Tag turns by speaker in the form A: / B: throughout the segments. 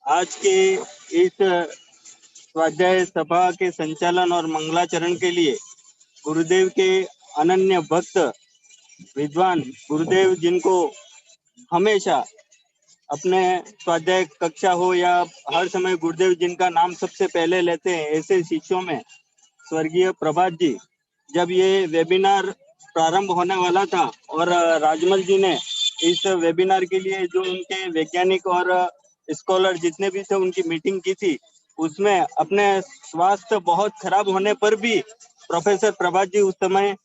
A: आज के इस स्वाध्याय सभा के संचालन और मंगलाचरण के लिए गुरुदेव के अनन्य भक्त विद्वान गुरुदेव, जिनको हमेशा अपने स्वाध्याय कक्षा हो या हर समय गुरुदेव जिनका नाम सबसे पहले लेते हैं, ऐसे शिष्यों में स्वर्गीय प्रभात जी, जब ये वेबिनार प्रारंभ होने वाला था और राजमल जी ने इस वेबिनार के लिए जो उनके वैज्ञानिक और स्कॉलर जितने भी थे उनकी मीटिंग की थी, उसमें अपने स्वास्थ्य बहुत खराब होने पर भी प्रोफेसर प्रभात जी उस समय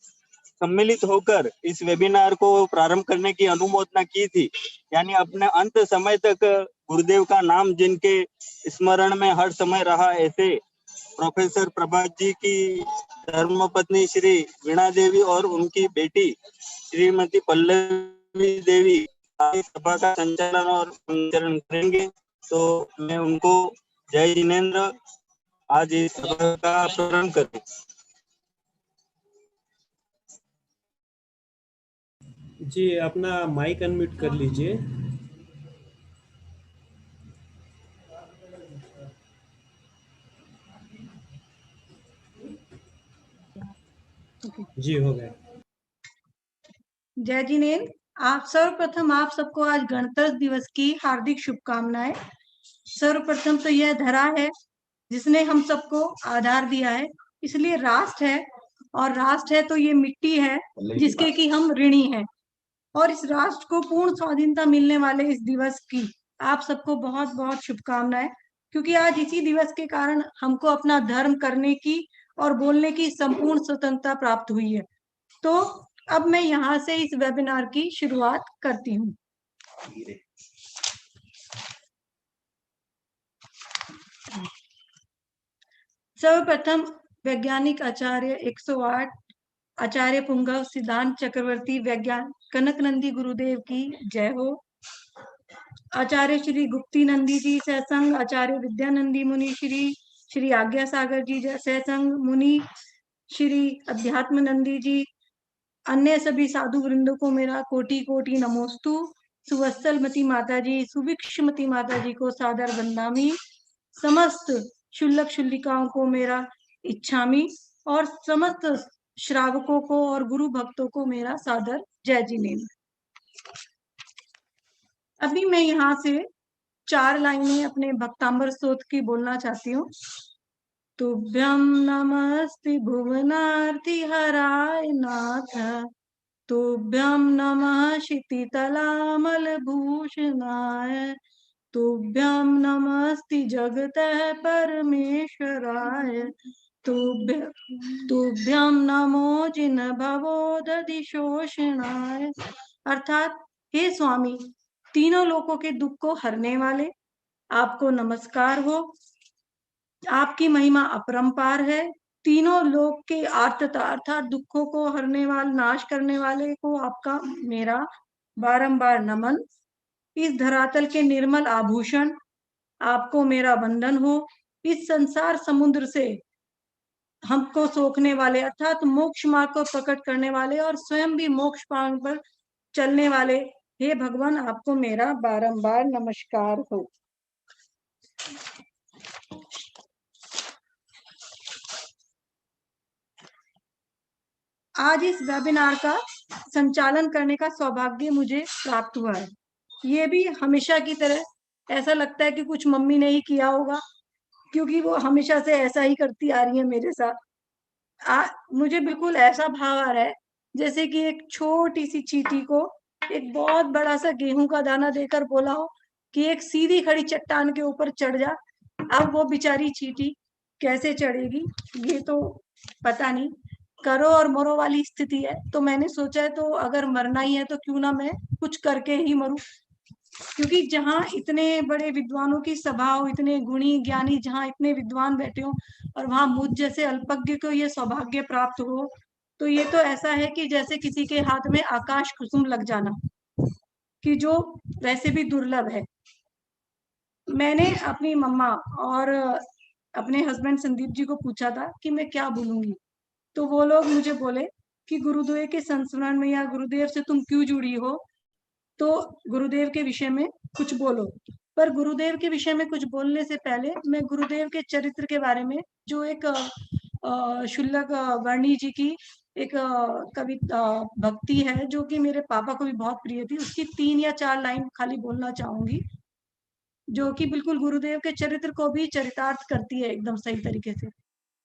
A: सम्मिलित होकर इस वेबिनार को प्रारंभ करने की अनुमोदना की थी। यानी अपने अंत समय तक गुरुदेव का नाम जिनके स्मरण में हर समय रहा, ऐसे प्रोफेसर प्रभात जी की धर्मपत्नी श्री वीणा देवी और उनकी बेटी श्रीमती पल्लवी देवी सभा का संचालन और संचालन करेंगे। तो मैं उनको जय जिनेन्द्र आज इस सभा का प्रारंभ करें।
B: जी, अपना माइक अनम्यूट कर लीजिए। जी, हो गए।
C: जय जिनेन्द्र। आप सर्वप्रथम आप सबको आज गणतंत्र दिवस की हार्दिक शुभकामनाएं। सर्वप्रथम तो यह धरा है जिसने हम सबको आधार दिया है, इसलिए राष्ट्र है, और राष्ट्र है तो ये मिट्टी है जिसके कि हम ऋणी हैं। और इस राष्ट्र को पूर्ण स्वाधीनता मिलने वाले इस दिवस की आप सबको बहुत बहुत शुभकामनाएं, क्योंकि आज इसी दिवस के कारण हमको अपना धर्म करने की और बोलने की संपूर्ण स्वतंत्रता प्राप्त हुई है। तो अब मैं यहाँ से इस वेबिनार की शुरुआत करती हूँ। सर्वप्रथम वैज्ञानिक आचार्य 108 आचार्य पुंगव सिद्धांत चक्रवर्ती वैज्ञान कनक नंदी गुरुदेव की जय हो। आचार्य श्री गुप्ती नंदी जी सहसंग, आचार्य विद्यानंदी मुनि श्री आज्ञा सागर जी सहसंग मुनि, श्री अध्यात्म नंदी जी, अन्य सभी साधु वृंदों को मेरा कोटि कोटि नमोस्तु। सुवत्सल मती माता जी, सुविक्षमती माता जी को सादर वंदामी। समस्त शुल्लक शुल्लिकाओं को मेरा इच्छामी, और समस्त श्रावकों को और गुरु भक्तों को मेरा सादर जय जिनेन्द्र। अभी मैं यहाँ से 4 लाइनें अपने भक्तांबर स्तोत्र की बोलना चाहती हूँ। तुभ्यं नमस्ते भुवनार्ति हराय नाथ, तुभ्यं नमः क्षितितलामलभूषणाय, तुभ्यं नमस्ति जगतः परमेश्वराय, तुभ्यं नमो जिनभवोदधिशोषणाय। अर्थात हे स्वामी, तीनों लोकों के दुख को हरने वाले, आपको नमस्कार हो। आपकी महिमा अपरंपार है। तीनों लोक के आर्तता अर्थात दुखों को हरने वाले, नाश करने वाले को आपका मेरा बारंबार नमन। इस धरातल के निर्मल आभूषण, आपको मेरा वंदन हो। इस संसार समुद्र से हमको सोखने वाले अर्थात मोक्ष मार्ग को प्रकट करने वाले और स्वयं भी मोक्ष मार्ग पर चलने वाले, हे भगवान, आपको मेरा बारंबार नमस्कार हो। आज इस वेबिनार का संचालन करने का सौभाग्य मुझे प्राप्त हुआ है। ये भी हमेशा की तरह ऐसा लगता है कि कुछ मम्मी ने ही किया होगा, क्योंकि वो हमेशा से ऐसा ही करती आ रही है मेरे साथ। मुझे बिल्कुल ऐसा भाव आ रहा है जैसे कि एक छोटी सी चींटी को एक बहुत बड़ा सा गेहूं का दाना देकर बोला हो कि एक सीधी खड़ी चट्टान के ऊपर चढ़ जा। अब वो बेचारी चींटी कैसे चढ़ेगी ये तो पता नहीं, करो और मरो वाली स्थिति है। तो मैंने सोचा है तो अगर मरना ही है तो क्यों ना मैं कुछ करके ही मरूं, क्योंकि जहाँ इतने बड़े विद्वानों की सभा हो, इतने गुणी ज्ञानी, जहाँ इतने विद्वान बैठे हो, और वहां मुझ जैसे अल्पज्ञ को ये सौभाग्य प्राप्त हो, तो ये तो ऐसा है कि जैसे किसी के हाथ में आकाश कुसुम लग जाना, कि जो वैसे भी दुर्लभ है। मैंने अपनी मम्मा और अपने हस्बैंड संदीप जी को पूछा था कि मैं क्या बोलूंगी, तो वो लोग मुझे बोले कि गुरुदेव के संस्मरण में या गुरुदेव से तुम क्यों जुड़ी हो, तो गुरुदेव के विषय में कुछ बोलो। पर गुरुदेव के विषय में कुछ बोलने से पहले मैं गुरुदेव के चरित्र के बारे में, जो एक शुल्लक वर्णी जी की एक कविता भक्ति है जो कि मेरे पापा को भी बहुत प्रिय थी, उसकी 3 या 4 लाइन खाली बोलना चाहूंगी, जो कि बिल्कुल गुरुदेव के चरित्र को भी चरितार्थ करती है एकदम सही तरीके से।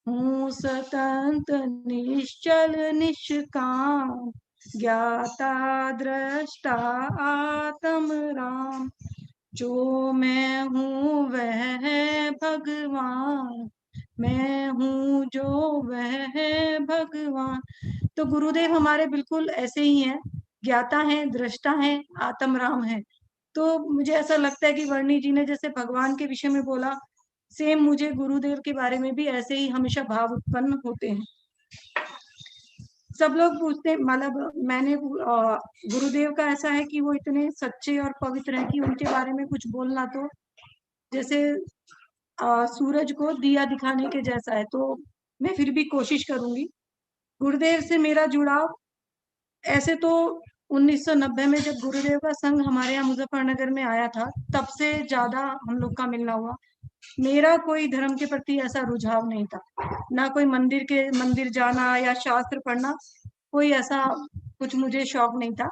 C: हूँ स्वतंत्र निश्चल निष्काम, ज्ञाता दृष्टा आत्म राम, जो मैं हूँ वह है भगवान, मैं हूँ जो वह है भगवान। तो गुरुदेव हमारे बिल्कुल ऐसे ही हैं, ज्ञाता हैं, दृष्टा हैं, आत्म राम हैं। तो मुझे ऐसा लगता है कि वर्णी जी ने जैसे भगवान के विषय में बोला, सेम मुझे गुरुदेव के बारे में भी ऐसे ही हमेशा भाव उत्पन्न होते हैं। सब लोग पूछते, मतलब मैंने गुरुदेव का ऐसा है कि वो इतने सच्चे और पवित्र हैं कि उनके बारे में कुछ बोलना तो जैसे सूरज को दिया दिखाने के जैसा है, तो मैं फिर भी कोशिश करूंगी। गुरुदेव से मेरा जुड़ाव ऐसे तो 1990 में जब गुरुदेव का संघ हमारे यहाँ मुजफ्फरनगर में आया था, तब से ज्यादा हम लोग का मिलना हुआ। मेरा कोई धर्म के प्रति ऐसा रुझाव नहीं था, ना कोई मंदिर जाना या शास्त्र पढ़ना, कोई ऐसा कुछ मुझे शौक नहीं था।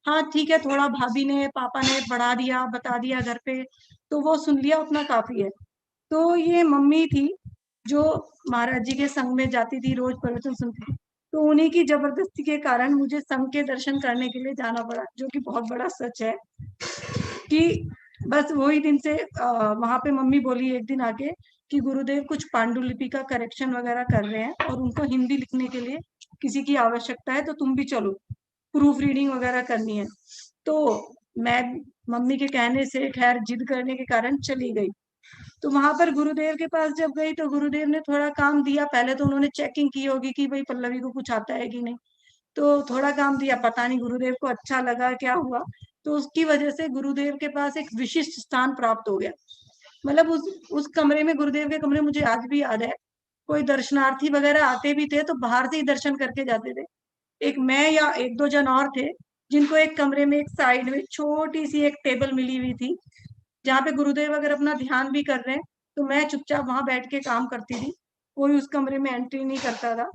C: हाँ ठीक है, थोड़ा भाभी ने पापा ने पढ़ा दिया, बता दिया घर पे, तो वो सुन लिया, उतना काफी है। तो ये मम्मी थी जो महाराज जी के संग में जाती थी, रोज प्रवचन सुनती थी, तो उन्हीं की जबरदस्ती के कारण मुझे संघ के दर्शन करने के लिए जाना पड़ा, जो कि बहुत बड़ा सच है। कि बस वही दिन से वहां पे मम्मी बोली एक दिन आके कि गुरुदेव कुछ पांडुलिपि का करेक्शन वगैरह कर रहे हैं और उनको हिंदी लिखने के लिए किसी की आवश्यकता है, तो तुम भी चलो, प्रूफ रीडिंग वगैरह करनी है। तो मैं मम्मी के कहने से, खैर जिद करने के कारण चली गई। तो वहां पर गुरुदेव के पास जब गई तो गुरुदेव ने थोड़ा काम दिया। पहले तो उन्होंने चेकिंग की होगी कि भाई पल्लवी को कुछ आता है कि नहीं, तो थोड़ा काम दिया, पता नहीं गुरुदेव को अच्छा लगा क्या हुआ, तो उसकी वजह से गुरुदेव के पास एक विशिष्ट स्थान प्राप्त हो गया। मतलब उस कमरे में, गुरुदेव के कमरे मुझे आज भी याद है, कोई दर्शनार्थी वगैरह आते भी थे तो बाहर से ही दर्शन करके जाते थे। एक मैं या एक दो जन और थे जिनको एक कमरे में एक साइड में छोटी सी एक टेबल मिली हुई थी, जहाँ पे गुरुदेव अगर अपना ध्यान भी कर रहे हैं तो मैं चुपचाप वहां बैठ के काम करती थी, कोई उस कमरे में एंट्री नहीं करता था।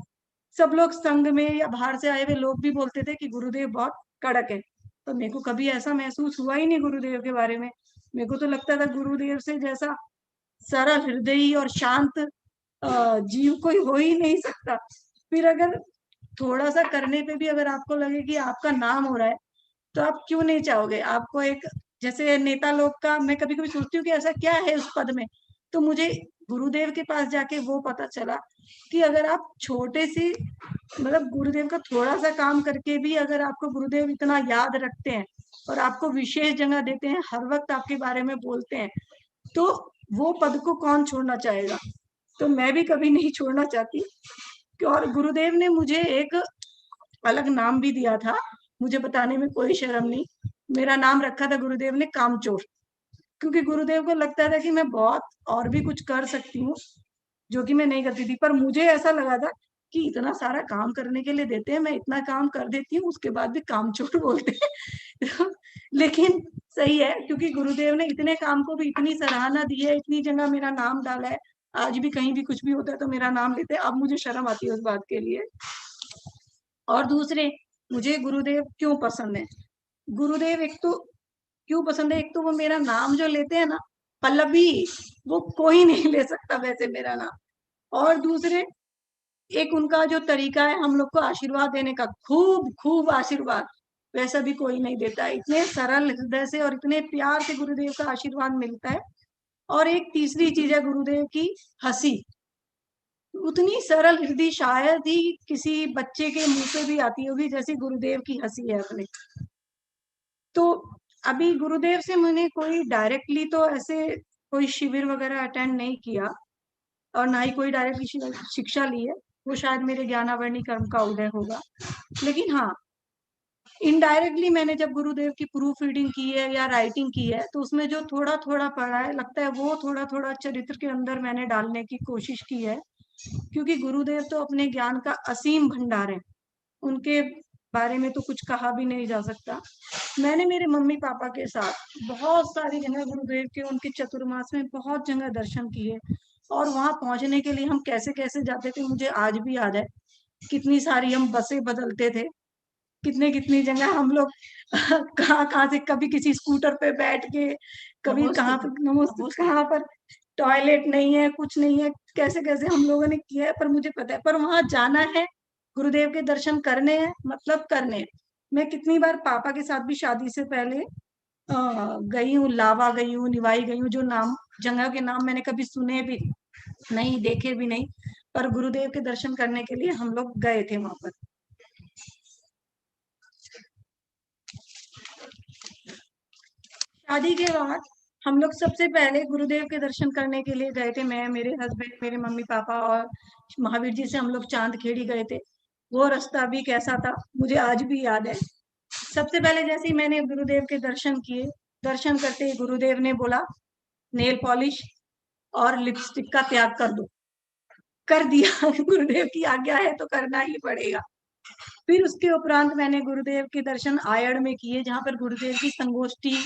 C: सब लोग संघ में या बाहर से आए हुए लोग भी बोलते थे कि गुरुदेव बहुत कड़क है, तो मेरे को कभी ऐसा महसूस हुआ ही नहीं गुरुदेव के बारे में। मेरे को तो लगता था गुरुदेव से जैसा सरल हृदयी और शांत जीव कोई हो ही नहीं सकता। फिर अगर थोड़ा सा करने पे भी अगर आपको लगे कि आपका नाम हो रहा है, तो आप क्यों नहीं चाहोगे। आपको एक, जैसे नेता लोग का मैं कभी कभी सोचती हूँ कि ऐसा क्या है उस पद में, तो मुझे गुरुदेव के पास जाके वो पता चला कि अगर आप छोटे सी, मतलब गुरुदेव का थोड़ा सा काम करके भी अगर आपको गुरुदेव इतना याद रखते हैं और आपको विशेष जगह देते हैं, हर वक्त आपके बारे में बोलते हैं, तो वो पद को कौन छोड़ना चाहेगा। तो मैं भी कभी नहीं छोड़ना चाहती। और गुरुदेव ने मुझे एक अलग नाम भी दिया था, मुझे बताने में कोई शर्म नहीं। मेरा नाम रखा था गुरुदेव ने कामचोर, क्योंकि गुरुदेव को लगता था कि मैं बहुत और भी कुछ कर सकती हूँ जो कि मैं नहीं करती थी। पर मुझे ऐसा लगा था कि इतना सारा काम करने के लिए देते हैं, मैं इतना काम कर देती हूँ, उसके बाद भी कामचोर बोलते हैं। लेकिन सही है, क्योंकि गुरुदेव ने इतने काम को भी इतनी सराहना दी है, इतनी जगह मेरा नाम डाला है। आज भी कहीं भी कुछ भी होता है तो मेरा नाम लेते हैं, अब मुझे शर्म आती है उस बात के लिए। और दूसरे, मुझे गुरुदेव क्यों पसंद है, गुरुदेव एक तो क्यों पसंद है, एक तो वो मेरा नाम जो लेते हैं ना, पल्लवी, वो कोई नहीं ले सकता वैसे मेरा नाम। और दूसरे, एक उनका जो तरीका है हम लोग को आशीर्वाद देने का, खूब खूब आशीर्वाद, वैसा भी कोई नहीं देता है। इतने सरल हृदय से और इतने प्यार से गुरुदेव का आशीर्वाद मिलता है। और एक तीसरी चीज है गुरुदेव की हंसी, उतनी सरल हृदय शायद ही किसी बच्चे के मुंह पे भी आती होगी जैसी गुरुदेव की हंसी है अपने। तो अभी गुरुदेव से मैंने कोई डायरेक्टली तो ऐसे कोई शिविर वगैरह अटेंड नहीं किया और ना ही कोई डायरेक्टली शिक्षा ली है, वो शायद मेरे ज्ञानावर्णी कर्म का उदय होगा। लेकिन हाँ, इनडायरेक्टली मैंने जब गुरुदेव की प्रूफ रीडिंग की है या राइटिंग की है, तो उसमें जो थोड़ा थोड़ा पढ़ा है, लगता है वो थोड़ा थोड़ा चरित्र के अंदर मैंने डालने की कोशिश की है। क्योंकि गुरुदेव तो अपने ज्ञान का असीम भंडार है, उनके बारे में तो कुछ कहा भी नहीं जा सकता। मैंने मेरे मम्मी पापा के साथ बहुत सारी जगह गुरुदेव के उनके चतुर्मास में बहुत जगह दर्शन किए, और वहां पहुंचने के लिए हम कैसे कैसे जाते थे मुझे आज भी याद है। कितनी सारी हम बसें बदलते थे, कितने कितनी जगह हम लोग कहाँ कहाँ से, कभी किसी स्कूटर पे बैठ के, कभी कहाँ पर नमस्ते, कहाँ पर टॉयलेट नहीं है, कुछ नहीं है, कैसे कैसे हम लोगों ने किया है। पर मुझे पता है, पर वहां जाना है, गुरुदेव के दर्शन करने हैं, मतलब करने हैं। मैं कितनी बार पापा के साथ भी शादी से पहले गई हूँ, लावा गई हूँ, निवाई गई हूँ, जो नाम जगह के नाम मैंने कभी सुने भी नहीं, देखे भी नहीं, पर गुरुदेव के दर्शन करने के लिए हम लोग गए थे वहां पर। शादी के बाद हम लोग सबसे पहले गुरुदेव के दर्शन करने के लिए गए थे, मैं, मेरे हस्बैंड, मेरे मम्मी पापा, और महावीर जी से हम लोग चांदखेड़ी गए थे। वो रास्ता भी कैसा था मुझे आज भी याद है। सबसे पहले जैसे ही मैंने गुरुदेव के दर्शन किए, दर्शन करते ही गुरुदेव ने बोला नेल पॉलिश और लिपस्टिक का त्याग कर दो। कर दिया गुरुदेव की आज्ञा है तो करना ही पड़ेगा। फिर उसके उपरांत मैंने गुरुदेव के दर्शन आयड़ में किए, जहाँ पर गुरुदेव की संगोष्ठी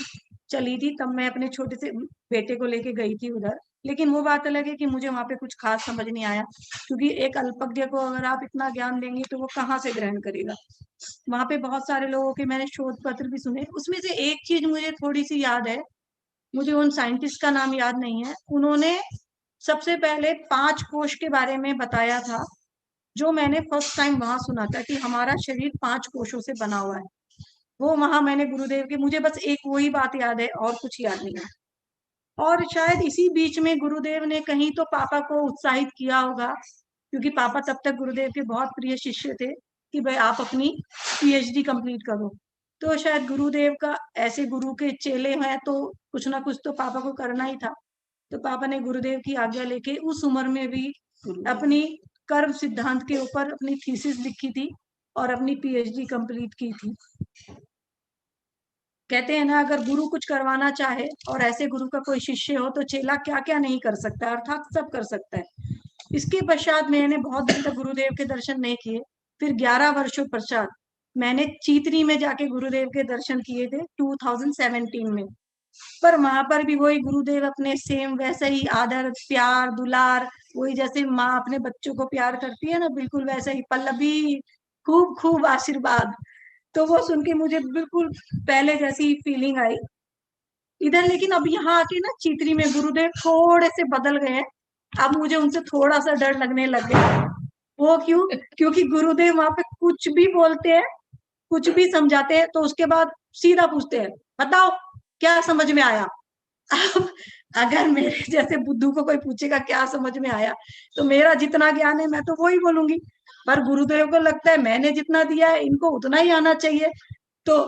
C: चली थी, तब मैं अपने छोटे से बेटे को लेके गई थी उधर। लेकिन वो बात अलग है कि मुझे वहां पे कुछ खास समझ नहीं आया, क्योंकि एक अल्पज्ञ को अगर आप इतना ज्ञान देंगे तो वो कहाँ से ग्रहण करेगा। वहां पे बहुत सारे लोगों के मैंने शोध पत्र भी सुने, उसमें से एक चीज मुझे थोड़ी सी याद है, मुझे उन साइंटिस्ट का नाम याद नहीं है। उन्होंने सबसे पहले 5 कोश के बारे में बताया था, जो मैंने फर्स्ट टाइम वहां सुना था कि हमारा शरीर 5 कोशों से बना हुआ है। वो वहां मैंने गुरुदेव के, मुझे बस एक वही बात याद है और कुछ याद नहीं है। और शायद इसी बीच में गुरुदेव ने कहीं तो पापा को उत्साहित किया होगा, क्योंकि पापा तब तक गुरुदेव के बहुत प्रिय शिष्य थे, कि भाई आप अपनी पीएचडी कंप्लीट करो। तो शायद गुरुदेव का, ऐसे गुरु के चेले हैं तो कुछ ना कुछ तो पापा को करना ही था। तो पापा ने गुरुदेव की आज्ञा लेके उस उम्र में भी अपनी कर्म सिद्धांत के ऊपर अपनी थीसिस लिखी थी और अपनी पीएचडी कंप्लीट की थी। कहते हैं ना, अगर गुरु कुछ करवाना चाहे और ऐसे गुरु का कोई शिष्य हो तो चेला क्या क्या नहीं कर सकता, अर्थात सब कर सकता है। इसके पश्चात मैंने बहुत दिन तक गुरुदेव के दर्शन नहीं किए। फिर 11 वर्षों पश्चात मैंने चीतरी में जाके गुरुदेव के दर्शन किए थे 2017 में। पर वहां पर भी वही गुरुदेव अपने सेम वैसे ही आदर प्यार दुलार, वही जैसे माँ अपने बच्चों को प्यार करती है ना, बिल्कुल वैसे ही पल्लवी, खूब खूब आशीर्वाद। तो वो सुन के मुझे बिल्कुल पहले जैसी फीलिंग आई इधर। लेकिन अब यहाँ आके ना चीतरी में गुरुदेव थोड़े से बदल गए हैं। अब मुझे उनसे थोड़ा सा डर लगने लग गया। वो क्यों? क्योंकि गुरुदेव वहां पे कुछ भी बोलते हैं, कुछ भी समझाते हैं, तो उसके बाद सीधा पूछते हैं बताओ क्या समझ में आया। अब अगर मेरे जैसे बुद्धू को कोई पूछेगा क्या समझ में आया, तो मेरा जितना ज्ञान है मैं तो वो ही बोलूंगी। पर गुरुदेव को लगता है मैंने जितना दिया है इनको उतना ही आना चाहिए। तो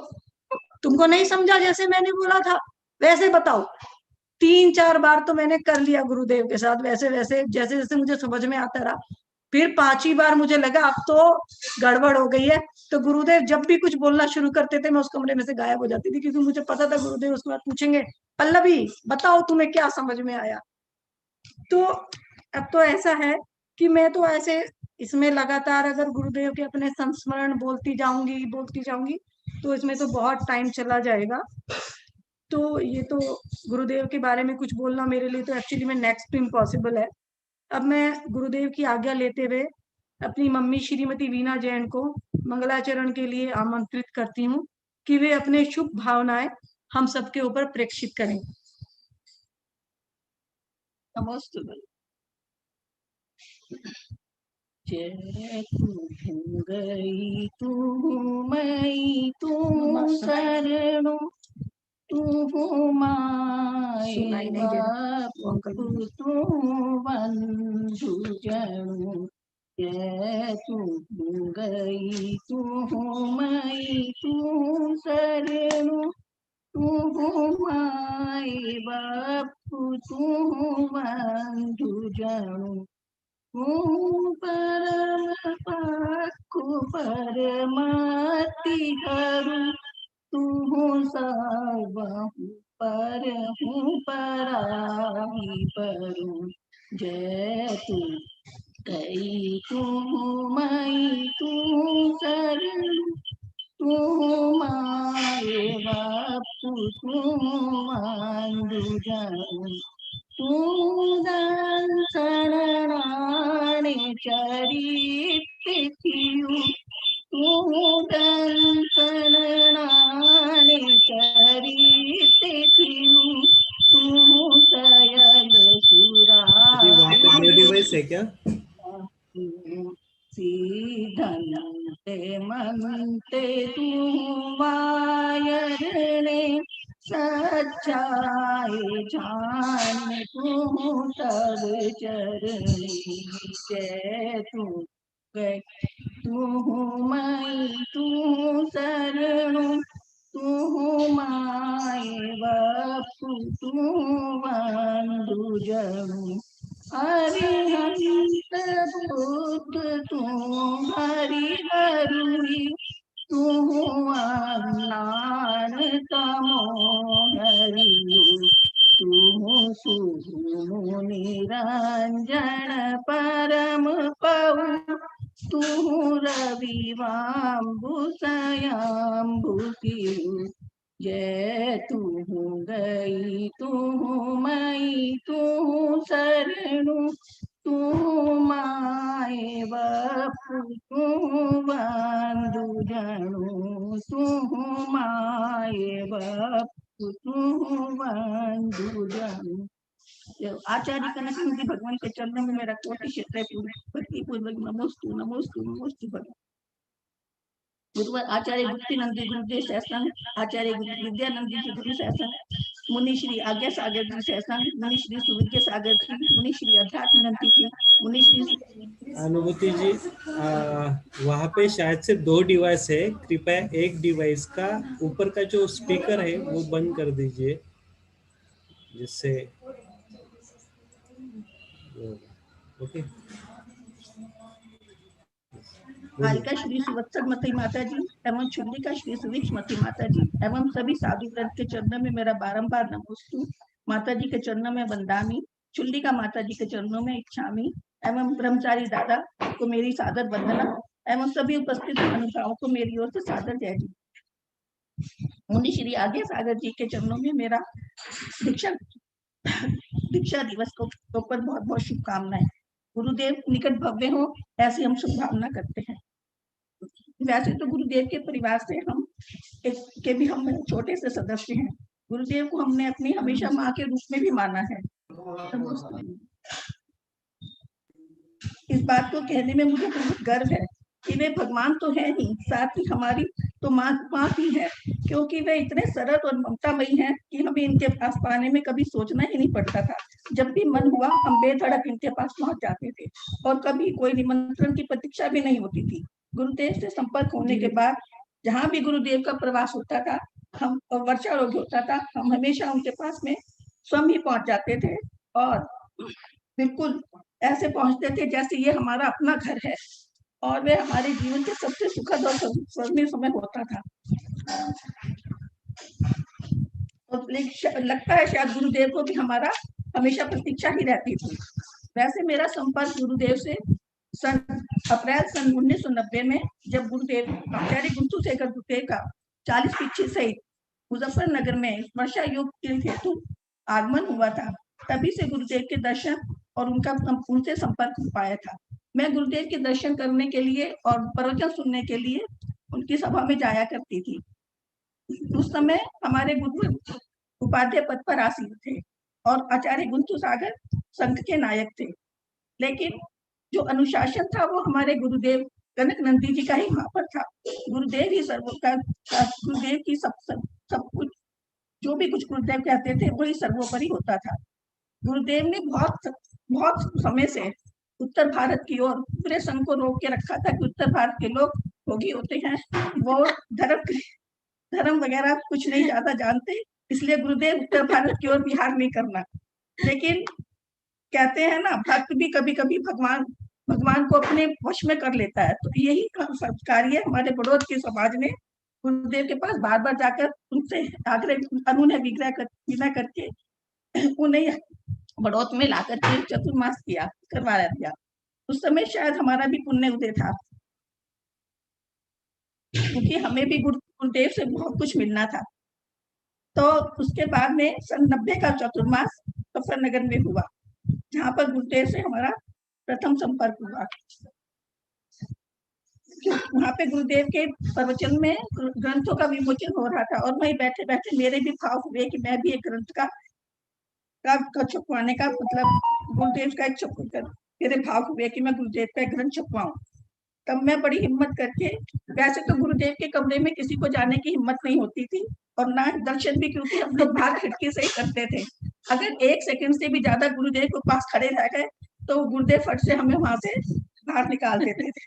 C: तुमको नहीं समझा जैसे मैंने बोला था वैसे बताओ। 3-4 बार तो मैंने कर लिया गुरुदेव के साथ वैसे वैसे, जैसे जैसे मुझे समझ में आता रहा। फिर 5वीं बार मुझे लगा अब तो गड़बड़ हो गई है। तो गुरुदेव जब भी कुछ बोलना शुरू करते थे मैं उस कमरे में से गायब हो जाती थी, क्योंकि मुझे पता था गुरुदेव उसके बाद पूछेंगे पल्लवी बताओ तुम्हें क्या समझ में आया। तो अब तो ऐसा है कि मैं तो ऐसे इसमें लगातार अगर गुरुदेव के अपने संस्मरण बोलती जाऊंगी तो इसमें तो बहुत टाइम चला जाएगा। तो ये तो गुरुदेव के बारे में कुछ बोलना मेरे लिए तो एक्चुअली में नेक्स्ट टू इम्पॉसिबल है। अब मैं गुरुदेव की आज्ञा लेते हुए अपनी मम्मी श्रीमती वीना जैन को मंगलाचरण के लिए आमंत्रित करती हूँ कि वे अपने शुभ भावनाएं हम सबके ऊपर प्रेक्षित करें।
D: नमस्ते। जय तू गई तू मई तू शरणों तू माए
C: सुनाई नहीं दे रहा।
D: बापू तू बंधु जनू। जय तू गई तू मई तू शरणों तू माए बापू तू बंधु जनू। परम पाखु परमाति हरु तू सर्वहु पर हूँ पराई परू। जय तू कई तू मई तू शरण तू माये बापू तू मांडुजाऊ तू शरणाने चरित थियू तू शरणाने चरित थियू तू सयल सुरा
B: जी वहाँ पे 2 डिवाइस है क्या?
D: सीधनते मनते तू वायरने सच्चाई जान तू तब चरणी जय तू गए तू मई तू शरणु तू माए बापू तू बंधु जनु हरिहंत बुद्ध तू हरि हरुई तू अज्ञान तमो हरियो तू सुधु निरंजन परम पवु तू रविवाम्बुसयाम्बुतिरु जय तू गई तू मई तू शरणु तू माए बापू तू बंधु जनु तू माए बापू तू बंधु जनु आचार्य कनकानंद भगवान के चरणों में मेरा कोटि क्षेत्र भक्ति पूर्वक नमोस्तु नमोस्तु नमोस्तु भगवान गुरुवर आचार्य गुप्तिनंद जी गुरुदेव सहसंग आचार्य विद्यानंद जी गुरु सहसंग मुनि श्री आज्ञा सागर जी सहसंग मुनि श्री सुविज्ञ सागर जी मुनि श्री अध्यात्मनंद जी मुनि श्री
B: अनुभूति जी वहाँ पे शायद से 2 डिवाइस है, कृपया एक डिवाइस का ऊपर का जो स्पीकर है वो बंद कर दीजिए जिससे ओके।
D: कालिका श्री सुवत्समती माता जी एवं चुंडिका श्री सुविक्षमती माता जी एवं सभी साधु ग्रंथ के चरणों में मेरा बारंबार नमोस्तु माता जी के चरणों में वंदामी चुंडिका माता जी के चरणों में इच्छामी एवं ब्रह्मचारी दादा को मेरी सादर वंदना एवं सभी उपस्थित अनुभावों को मेरी ओर से सादर जय जी मुनि श्री आज्ञा सागर जी के चरणों में मेरा दीक्षा दिवस को ऊपर बहुत बहुत शुभकामनाएं गुरुदेव निकट भव्य हो ऐसी हम शुभकामना करते हैं। वैसे तो गुरुदेव के परिवार से हम छोटे से सदस्य हैं। गुरुदेव को हमने अपनी हमेशा माँ के रूप में भी माना है। इस बात को कहने में मुझे बहुत गर्व है कि वे भगवान तो है ही, साथ ही हमारी तो माँ भी है, क्योंकि वे इतने सरल और ममतामयी हैं कि हमें इनके पास पाने में कभी सोचना ही नहीं पड़ता था। जब भी मन हुआ हम बेधड़क इनके पास पहुंच जाते थे और कभी कोई निमंत्रण की प्रतीक्षा भी नहीं होती थी। गुरुदेव से संपर्क होने के बाद जहाँ भी गुरुदेव का प्रवास होता था हम और वर्षारोग्य होता था, हम हमेशा उनके पास में स्वयं ही पहुंच जाते थे और बिल्कुल ऐसे पहुंचते थे जैसे ये हमारा अपना घर है और वे हमारे जीवन के सबसे सुखद और स्वर्णिम समय होता था। तो लगता है शायद गुरुदेव को भी हमारा हमेशा प्रतीक्षा ही रहती थी। वैसे मेरा संपर्क गुरुदेव से अप्रैल सन 1990 में जब गुरुदेव आचार्य गुंतुशेखर गुरुदेव का 40 पीछे सहित मुजफ्फरनगर में वर्षा योग के हेतु आगमन हुआ था, तभी से गुरुदेव के दर्शन और उनसे संपर्क हो पाया था। मैं गुरुदेव के दर्शन करने के लिए और प्रवचन सुनने के लिए उनकी सभा में जाया करती थी। उस समय हमारे गुरु उपाध्याय पद पर आसीन थे और आचार्य गुंतु सागर संघ के नायक थे, लेकिन जो अनुशासन था वो हमारे गुरुदेव कनकनंदी जी का ही वहां पर था। गुरुदेव ही गुरुदेव की सब कुछ जो भी कुछ गुरुदेव कहते थे वही सर्वोपरि होता था। गुरुदेव ने बहुत समय से उत्तर भारत की ओर पूरे संघ को रोक के रखा था कि उत्तर भारत के लोग भोगी होते हैं, वो धर्म वगैरह कुछ नहीं ज्यादा जानते, इसलिए गुरुदेव उत्तर भारत की ओर विहार नहीं करना। लेकिन कहते हैं ना, भक्त भी कभी कभी भगवान को अपने वश में कर लेता है। तो यही कार्य हमारे बड़ौद के समाज ने गुरुदेव के पास बार बार जाकर उनसे अनुनय विनय करके उन्हें बड़ौद में ला करके चतुर्मास करवाया दिया। उस समय शायद हमारा भी पुण्य उदय था। क्योंकि हमें भी गुरुदेव से बहुत कुछ मिलना था। तो उसके बाद में सन 90 का चतुर्मास मुजफ्फरनगर में हुआ, जहाँ पर गुरुदेव से हमारा प्रथम संपर्क हुआ। वहाँ पे गुरुदेव के प्रवचन में ग्रंथों का विमोचन हो रहा था और वहीं बैठे बैठे मेरे भी भाव हुए कि मैं भी एक ग्रंथ का छपवाने का मतलब गुरुदेव का एक मेरे भाव हुए कि मैं गुरुदेव का एक ग्रंथ छपवाऊं। तब मैं बड़ी हिम्मत करके, वैसे तो गुरुदेव के कमरे में किसी को जाने की हिम्मत नहीं होती थी और ना दर्शन भी, क्योंकि हम लोग बाहर खिड़की से ही करते थे। अगर 1 सेकंड से भी ज्यादा गुरुदेव के पास खड़े रह गए तो गुरुदेव फट से हमें वहां से बाहर निकाल देते थे,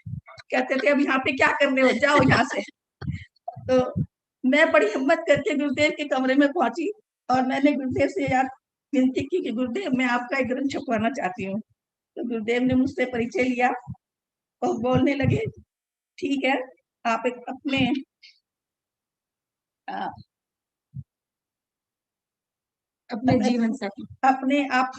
D: कहते थे अब यहाँ पे क्या कर रहे हो, जाओ यहाँ से। तो मैं बड़ी हिम्मत करके गुरुदेव के कमरे में पहुंची और मैंने गुरुदेव से यार विनती की कि गुरुदेव मैं आपका एक ग्रंथ छपवाना चाहती हूँ। तो गुरुदेव ने मुझसे परिचय लिया और बोलने लगे ठीक है, आप एक
C: अपने जीवन साथी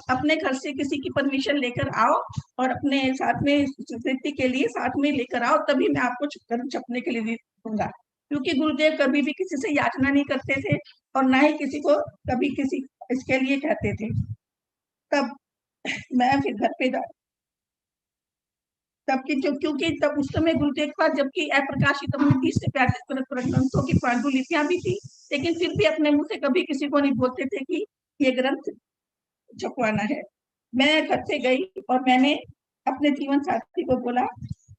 D: अपने घर से किसी की परमिशन लेकर आओ और अपने साथ में स्वीकृति के लिए साथ में लेकर आओ, तभी मैं आपको छपने के लिए दूंगा। क्योंकि गुरुदेव कभी भी किसी से याचना नहीं करते थे और ना ही किसी को कभी किसी इसके लिए कहते थे। तब मैं फिर घर पे क्योंकि तब उस समय गुरुदेव के पास जबकि अप्रकाशित 30 से 35 ग्रंथों की पांडुलिपियां भी थी, लेकिन फिर भी अपने मुंह से कभी किसी को नहीं बोलते थे कि ये ग्रंथ छपवाना है। मैं घर से गई और मैंने अपने जीवन साथी को बोला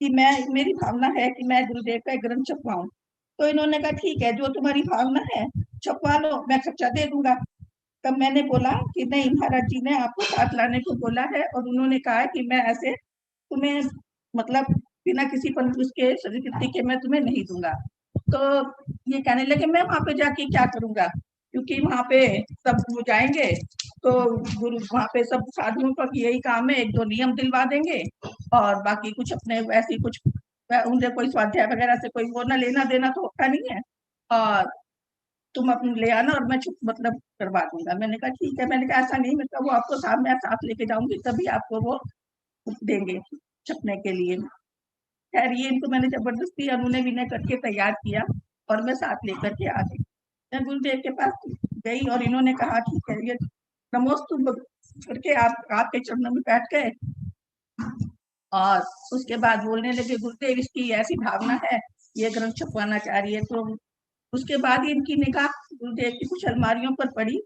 D: कि मेरी भावना है कि मैं गुरुदेव का एक ग्रंथ छपवाऊं। तो इन्होंने कहा ठीक है, जो तुम्हारी भावना है छपवा लो, मैं खर्चा दे दूंगा। तब मैंने बोला कि नहीं, महाराज जी ने आपको साथ लाने को बोला है और उन्होंने कहा कि मैं ऐसे तुम्हें मतलब बिना किसी पंडित के स्वीकृति के मैं तुम्हें नहीं दूंगा। तो ये कहने लगे मैं वहां पे जाके क्या करूंगा, क्योंकि वहां पे सब वो जाएंगे तो गुरु वहां पे सब साधुओं का यही काम है, 1-2 नियम दिलवा देंगे और बाकी कुछ अपने वैसे कुछ उनसे कोई स्वाध्याय वगैरह से कोई वो ना लेना देना तो होता नहीं है, और तुम अपने ले आना और मैं मतलब करवा दूंगा। मैंने कहा ठीक है। मैंने कहा ऐसा नहीं, मतलब वो आपको साथ लेके जाऊंगी तभी आपको वो देंगे छपने के लिए। खैर ये इनको मैंने जबरदस्ती अनुनय विनय करके तैयार किया और मैं साथ लेकर के आ गई। मैं गुरुदेव के पास गई और इन्होंने कहा ठीक है, ये नमोस्तु करके आपके चरणों में बैठ गए और उसके बाद बोलने लगे गुरुदेव इसकी ऐसी भावना है, ये ग्रंथ छपवाना चाह रही है। तो उसके बाद ही इनकी निगाह गुरुदेव की कुछ अलमारियों पर पड़ी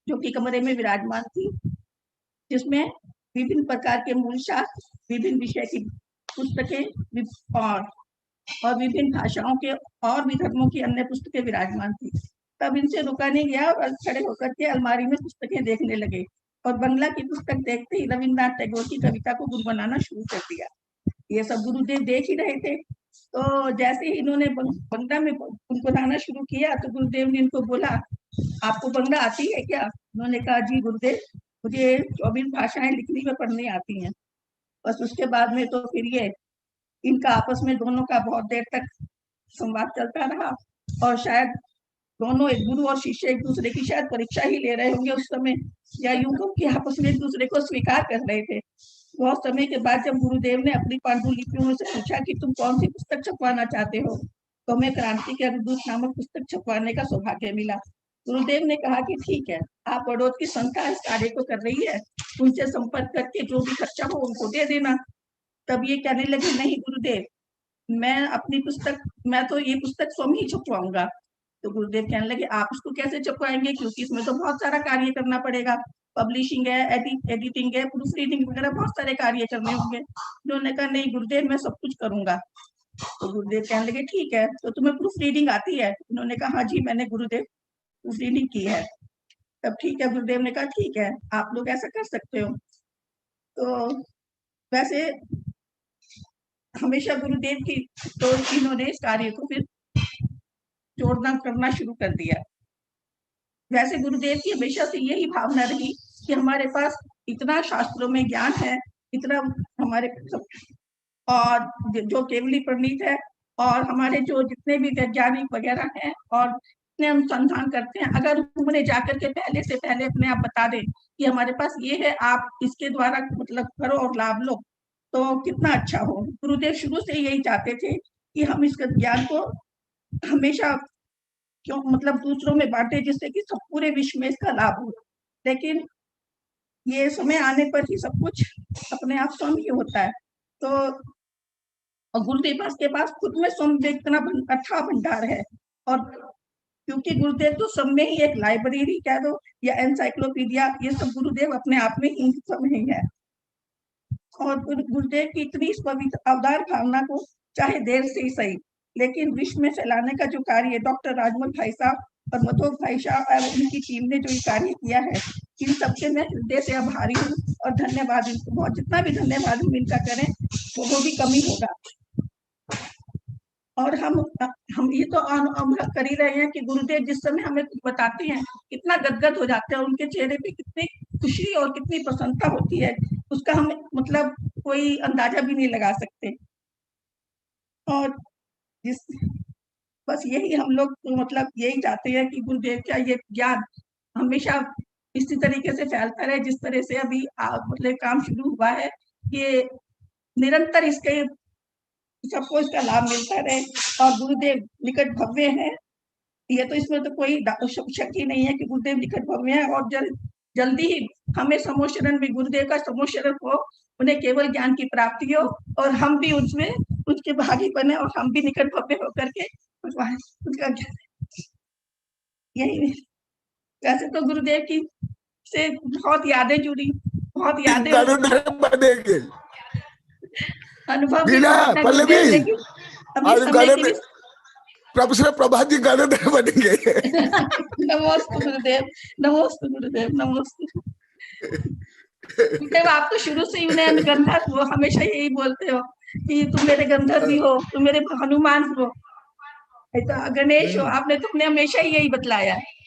D: जो कि कमरे में विराजमान थी, जिसमें विभिन्न प्रकार के मूल शास्त्र, विभिन्न विषय की पुस्तकें और विभिन्न भाषाओं के और भी धर्मों की अन्य पुस्तकें विराजमान थी। तब इनसे रुका नहीं गया और खड़े होकर के अलमारी में पुस्तकें देखने लगे और बंगला की पुस्तक देखते ही रविन्द्रनाथ टैगोर की कविता को गुनगुनाना शुरू कर दिया। ये सब गुरुदेव देख ही रहे थे। तो जैसे ही इन्होंने बंगला में गुनगुनाना शुरू किया तो गुरुदेव ने इनको बोला आपको बंगला आती है क्या? उन्होंने कहा जी गुरुदेव, मुझे 24 भाषाएं लिखनी व पढ़नी आती हैं। बस उसके बाद में तो फिर ये इनका आपस में दोनों का बहुत देर तक संवाद चलता रहा और शायद दोनों एक गुरु और शिष्य एक दूसरे की शायद परीक्षा ही ले रहे होंगे उस समय, या यूं कहो कि आपस में एक दूसरे को स्वीकार कर रहे थे। बहुत समय के बाद जब गुरुदेव ने अपनी पांडुलिपियों में से पूछा कि तुम कौन सी पुस्तक छपवाना चाहते हो, तो हमें क्रांति के अवधूत नामक पुस्तक छपवाने का सौभाग्य मिला। गुरुदेव ने कहा कि ठीक है, आप बड़ौद की संस्था इस कार्य को कर रही है, उनसे संपर्क करके जो भी खर्चा हो उनको दे देना। तब ये कहने लगे नहीं गुरुदेव, मैं तो ये पुस्तक स्वयं ही छपवाऊंगा। तो गुरुदेव कहने लगे आप उसको कैसे छपवाएंगे, क्योंकि इसमें तो बहुत सारा कार्य करना पड़ेगा, पब्लिशिंग है, एडिटिंग है, प्रूफ रीडिंग वगैरह बहुत सारे कार्य करने होंगे। उन्होंने कहा नहीं गुरुदेव, मैं सब कुछ करूंगा। तो गुरुदेव कहने लगे ठीक है, तो तुम्हें प्रूफ रीडिंग आती है? उन्होंने कहा हाँ जी, मैंने गुरुदेव प्रूफ रीडिंग की है। तब ठीक है, गुरुदेव ने कहा ठीक है, आप लोग ऐसा कर सकते हो। तो वैसे हमेशा गुरुदेव की तो इन्होंने इस कार्य को फिर जोड़ना करना शुरू कर दिया। वैसे गुरुदेव की हमेशा से यही भावना रही कि हमारे पास इतना शास्त्रों में ज्ञान है, इतना हमारे और जो केवली पंडित है और हमारे जो जितने भी वैज्ञानिक वगैरह हैं और इतने अनुसंधान करते हैं, अगर उन्हें जाकर के पहले से पहले अपने आप बता दें कि हमारे पास ये है, आप इसके द्वारा मतलब करो और लाभ लो, तो कितना अच्छा हो। गुरुदेव शुरू से यही चाहते थे कि हम इस ज्ञान को हमेशा क्यों मतलब दूसरों में बांटे, जिससे कि सब पूरे विश्व में इसका लाभ हो। लेकिन ये समय आने पर ही सब कुछ अपने आप स्वयं ही होता है। तो गुरुदेव के पास खुद में स्वयं इतना अथाह भंडार है, और क्योंकि गुरुदेव तो सब में ही एक लाइब्रेरी कह दो या एनसाइक्लोपीडिया, ये सब गुरुदेव अपने आप में ही सब ही है। और गुरुदेव की इतनी इस पवित्र अवतार भावना को चाहे देर से ही सही, लेकिन विश्व में फैलाने का जो कार्य डॉक्टर राजमल भाई साहब और मधुक भाई साहब और उनकी टीम ने जो ये कार्य किया है, इन सबसे मैं हृदय से आभारी हूँ और धन्यवाद इनको बहुत, जितना भी धन्यवाद हम इनका करें वो भी कमी होगा। और हम ये तो अनुभव कर ही रहे हैं कि गुरुदेव जिस समय हमें कुछ बताते हैं कितना गदगद हो जाते हैं, और उनके चेहरे पे कितनी खुशी और कितनी प्रसन्नता होती है, उसका हम मतलब कोई अंदाजा भी नहीं लगा सकते। और बस यही हम लोग मतलब यही चाहते हैं कि गुरुदेव का ये ज्ञान हमेशा इसी तरीके से फैलता रहे, जिस तरह से अभी मतलब काम शुरू हुआ है, ये निरंतर इसके सबको इसका लाभ मिलता रहे। और गुरुदेव निकट भव्य है, ये तो इसमें तो कोई शक ही नहीं है कि गुरुदेव निकट भव्य है। और जल्दी ही हमें समोशरण भी गुरुदेव का समोशरण हो, उन्हें केवल ज्ञान की प्राप्ति हो, और हम भी उसमें उसके भागी बने, और हम भी निकट भव्य होकर के उसका यही। वैसे तो गुरुदेव की से बहुत यादें जुड़ी, बहुत यादें
E: बनेंगे
D: अनुभव भी
E: बिना
D: बहुत है
E: पल्लवी,
D: गुरुदेव, लेकिन अभी
E: आज
D: समय की
E: प्रोफेसर प्रभात जी गणधर बनेंगे।
D: नमोस्तु गुरुदेव, नमोस्तु गुरुदेव, नमोस्तु गुरुदेव। आप तो शुरू से ही उन्हें गंधर्व हो, हमेशा यही बोलते हो कि तुम मेरे गंधर्व भी हो, तुम मेरे हनुमान हो, तो गणेश हो, आपने तुमने हमेशा ही यही बतलाया है।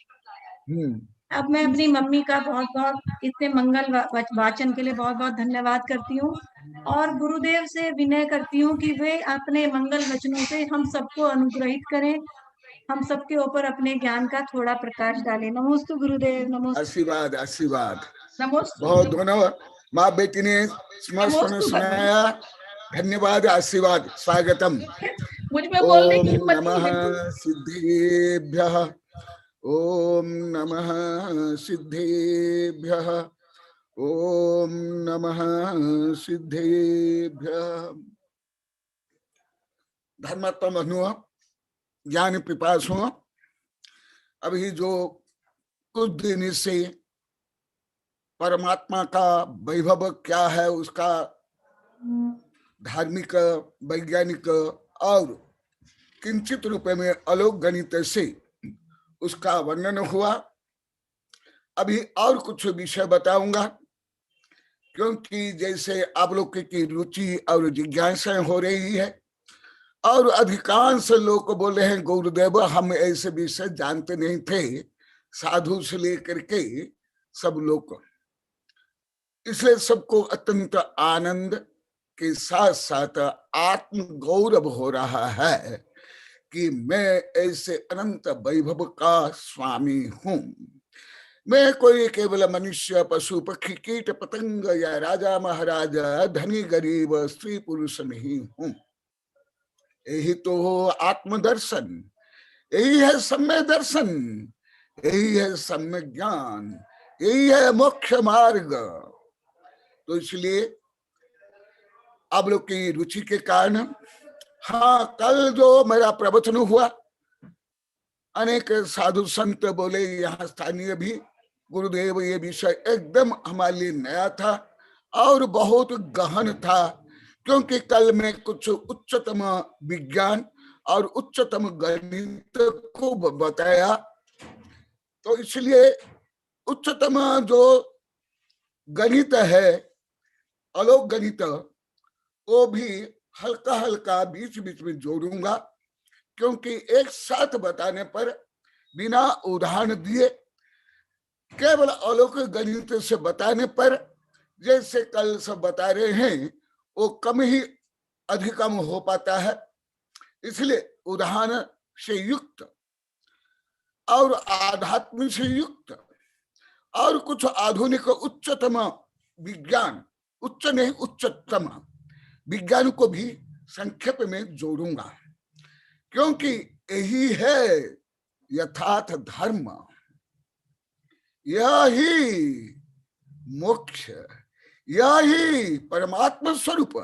C: अब मैं अपनी मम्मी का बहुत बहुत इतने मंगल वाचन के लिए बहुत बहुत धन्यवाद करती हूँ, और गुरुदेव से विनय करती हूँ कि वे अपने मंगल वचनों से हम सबको अनुग्रहित करें, हम सबके ऊपर अपने ज्ञान का थोड़ा प्रकाश डालें। नमोस्तु गुरुदेव, नमोस्तु।
E: आशीर्वाद आशीर्वाद,
D: नमोस्तु
E: बहुत दोनों माँ बेटी ने स्मरण
D: नमोस्तु
E: सुनाया, धन्यवाद आशीर्वाद, स्वागतम।
D: मुझ में बोलने
E: ओम
D: की हिम्मत
E: नमः
D: नहीं है।
E: सिद्धेभ्यः, ओम नमः सिद्धेभ्यः, ओम नमः सिद्धेभ्यः। धर्मात्मा मनुओं, ज्ञान पिपासुओं, अभी जो कुछ दिन से परमात्मा का वैभव क्या है, उसका धार्मिक, वैज्ञानिक और किंचित रूप में अलौक गणित से उसका वर्णन हुआ। अभी और कुछ विषय बताऊंगा, क्योंकि जैसे आप लोग की रुचि और जिज्ञासाएं हो रही है, और अधिकांश लोग बोले हैं गुरुदेव हम ऐसे विषय जानते नहीं थे, साधु से लेकर के सब लोग। इसलिए सबको अत्यंत आनंद के साथ साथ आत्म गौरव हो रहा है कि मैं ऐसे अनंत वैभव का स्वामी हूं। मैं कोई केवल मनुष्य, पशु, पक्षी, कीट, पतंग या राजा महाराजा, धनी गरीब, स्त्री पुरुष नहीं हूं। यही तो हो आत्मदर्शन, यही है सम्य दर्शन, यही है सम्य ज्ञान, यही है मोक्ष मार्ग। तो इसलिए आप लोग की रुचि के कारण, हाँ, कल जो मेरा प्रवचन हुआ, अनेक साधु संत बोले, यहाँ स्थानीय भी, गुरुदेव ये विषय एकदम हमारे लिए नया था और बहुत गहन था, क्योंकि कल मैं कुछ उच्चतम विज्ञान और उच्चतम गणित को बताया। तो इसलिए उच्चतम जो गणित है, अलौक गणित, वो भी हल्का हल्का बीच बीच में जोड़ूंगा, क्योंकि एक साथ बताने पर बिना उदाहरण दिए केवल अलौकिक गणित से बताने पर, जैसे कल सब बता रहे हैं, वो कम ही अधिकम हो पाता है। इसलिए उदाहरण से युक्त और आध्यात्म से युक्त और कुछ आधुनिक उच्चतम विज्ञान, उच्च नहीं उच्चतम विज्ञान को भी संक्षेप में जोड़ूंगा, क्योंकि यही है यथार्थ धर्म, यही मोक्ष, यही परमात्मा स्वरूप,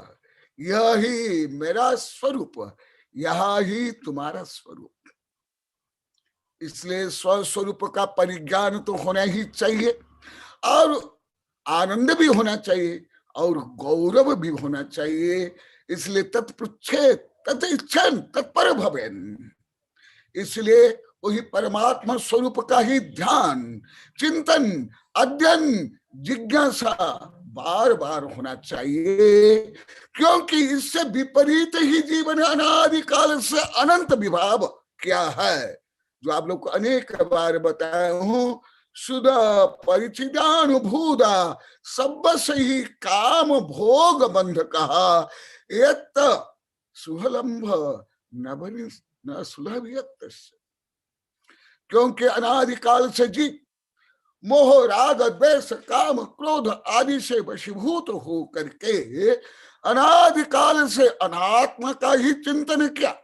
E: यही मेरा स्वरूप, यही तुम्हारा स्वरूप। इसलिए स्वस्वरूप का परिज्ञान तो होना ही चाहिए, और आनंद भी होना चाहिए, और गौरव भी होना चाहिए। इसलिए तत्पृच्छे तत्इच्छन् तत्पर भवेन्। इसलिए वही परमात्मा स्वरूप का ही ध्यान, चिंतन, अध्ययन, जिज्ञासा बार बार होना चाहिए, क्योंकि इससे विपरीत ही जीवन अनादिकाल से अनंत विभाव क्या है, जो आप लोग को अनेक बार बताया हूं। सुधा परिचिदानुभूता सबस ही काम भोग बंध कहा, यत सुहलंभ न न सुलभ। क्योंकि अनादिकाल से जी मोह राग द्वेष काम क्रोध आदि से वशीभूत हो करके अनादिकाल से अनात्मा का ही चिंतन किया,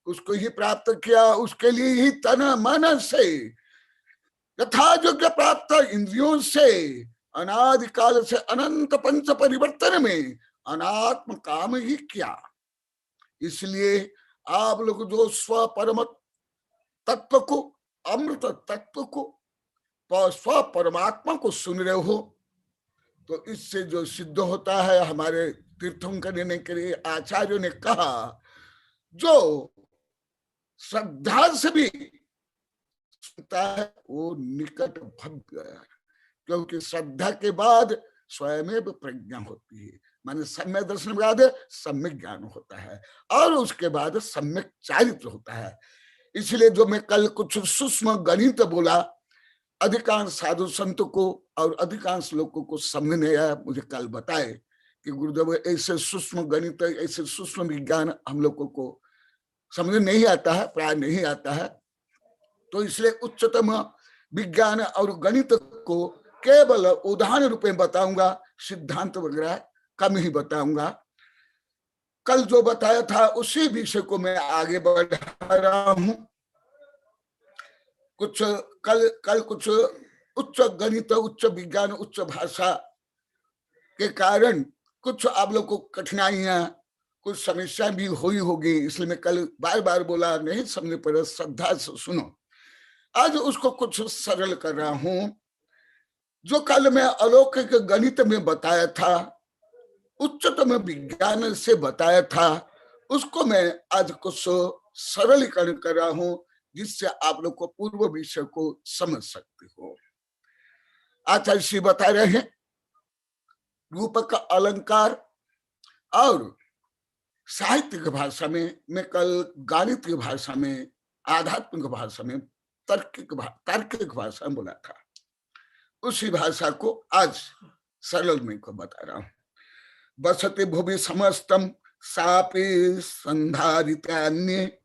E: उसको ही प्राप्त किया, उसके लिए ही तन मन से यथा योग्य प्राप्त इंद्रियों से अनादिकाल से अनंत पंच परिवर्तन में अनात्म काम ही किया। इसलिए आप लोग जो स्व परम तत्व को, अमृत तत्व को, स्व परमात्मा को सुन रहे हो, तो इससे जो सिद्ध होता है, हमारे तीर्थंकर करने के लिए आचार्यों ने कहा, जो श्रद्धा से भी सुनता है वो निकट भव्य है, क्योंकि श्रद्धा के बाद स्वयं प्रज्ञा होती है, माने सम्यक दर्शन के बाद सम्यक ज्ञान होता है, और उसके बाद सम्यक चारित्र होता है। इसलिए जो मैं कल कुछ सूक्ष्म गणित बोला, अधिकांश साधु संत को और अधिकांश लोगों को समझ नहीं आया। मुझे कल बताए कि गुरुदेव ऐसे सूक्ष्म गणित, ऐसे सूक्ष्म विज्ञान हम लोगों को समझ नहीं आता है, प्राय नहीं आता है। तो इसलिए उच्चतम विज्ञान और गणित को केवल उदाहरण रूप में बताऊंगा, सिद्धांत वगैरह कम ही बताऊंगा। कल जो बताया था उसी विषय को मैं आगे बढ़ा रहा हूं। कुछ कल कुछ उच्च गणित, उच्च विज्ञान, उच्च भाषा के कारण कुछ आप लोग को कठिनाइयां, कुछ समस्या भी हुई होगी, इसलिए मैं कल बार बार बोला, नहीं समझ पर श्रद्धा से सुनो। आज उसको कुछ सरल कर रहा हूं। जो कल मैं अलौकिक गणित में बताया था, उच्चतम विज्ञान से बताया था, उसको मैं आज कुछ सरलीकरण कर रहा हूं, जिससे आप लोग को पूर्व विषय को समझ सकते हो। आचार्य श्री बता रहे हैं रूपक अलंकार और साहित्यिक भाषा में, मैं कल गणित की भाषा में, आध्यात्मिक भाषा में, तार्किक भाषा में बोला था, उसी भाषा को आज सरल में को बता रहा हूं। बसते भुवि समस्तम सापि संधारितान्ये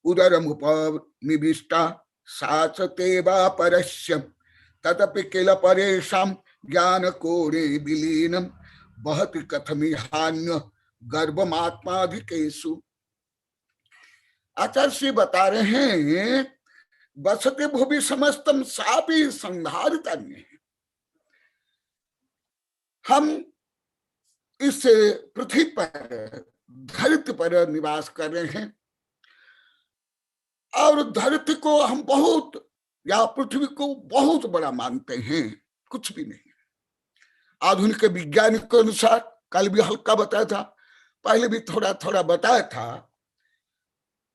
E: उदरमुपनिविष्टा साचते वा परस्य तदपि किल परेषां ज्ञान कोणे विलीनम बहति कथमिहान्य गर्भमात्माधिकेषु। आचार्य श्री बता रहे हैं बसते भुवि समस्तम सापि संधारितान्ये, हम इस पृथ्वी पर, धरती पर निवास कर रहे हैं, और धरती को हम बहुत, या पृथ्वी को बहुत बड़ा मानते हैं, कुछ भी नहीं। आधुनिक विज्ञान के अनुसार, कल भी हल्का बताया था, पहले भी थोड़ा थोड़ा बताया था,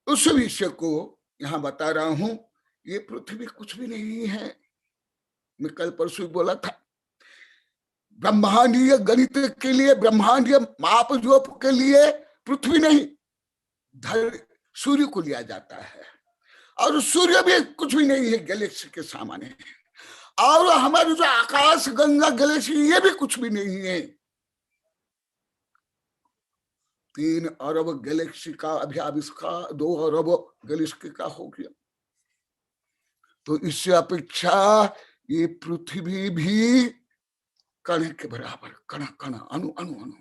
E: उस विषय को यहां बता रहा हूं। ये पृथ्वी कुछ भी नहीं है। मैं कल परसों बोला था, ब्रह्मांडीय गणित के लिए, ब्रह्मांडीय माप जोप के लिए पृथ्वी नहीं, सूर्य को लिया जाता है, और सूर्य भी कुछ भी नहीं है गैलेक्सी के सामने। और हमारी जो आकाश गंगा गैलेक्सी, ये भी कुछ भी नहीं है। 3 अरब गैलेक्सी का अभी आविष्कार 2 अरब गैलेक्सी का हो गया। तो इससे अपेक्षा ये पृथ्वी भी कण के बराबर, कण कण, अणु अणु अणु,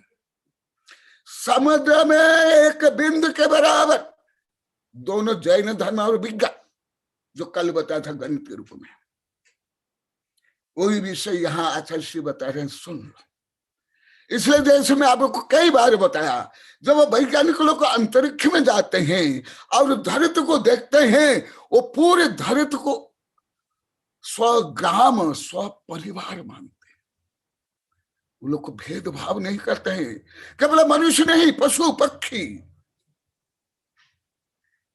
E: समुद्र में एक बिंदु के बराबर, दोनों जैन धर्म और विज्ञान, जो कल बताया था गणित के रूप में, वही विषय यहाँ आचार्य श्री बता रहे हैं, सुन लो। इसलिए जैसे मैं आपको कई बार बताया, जब वैज्ञानिक लोग अंतरिक्ष में जाते हैं और धरती को देखते हैं, वो पूरे धरती को स्वग्राम स्व परिवार मानते हैं। वो लोग को भेदभाव नहीं करते हैं, केवल मनुष्य नहीं, पशु पक्षी।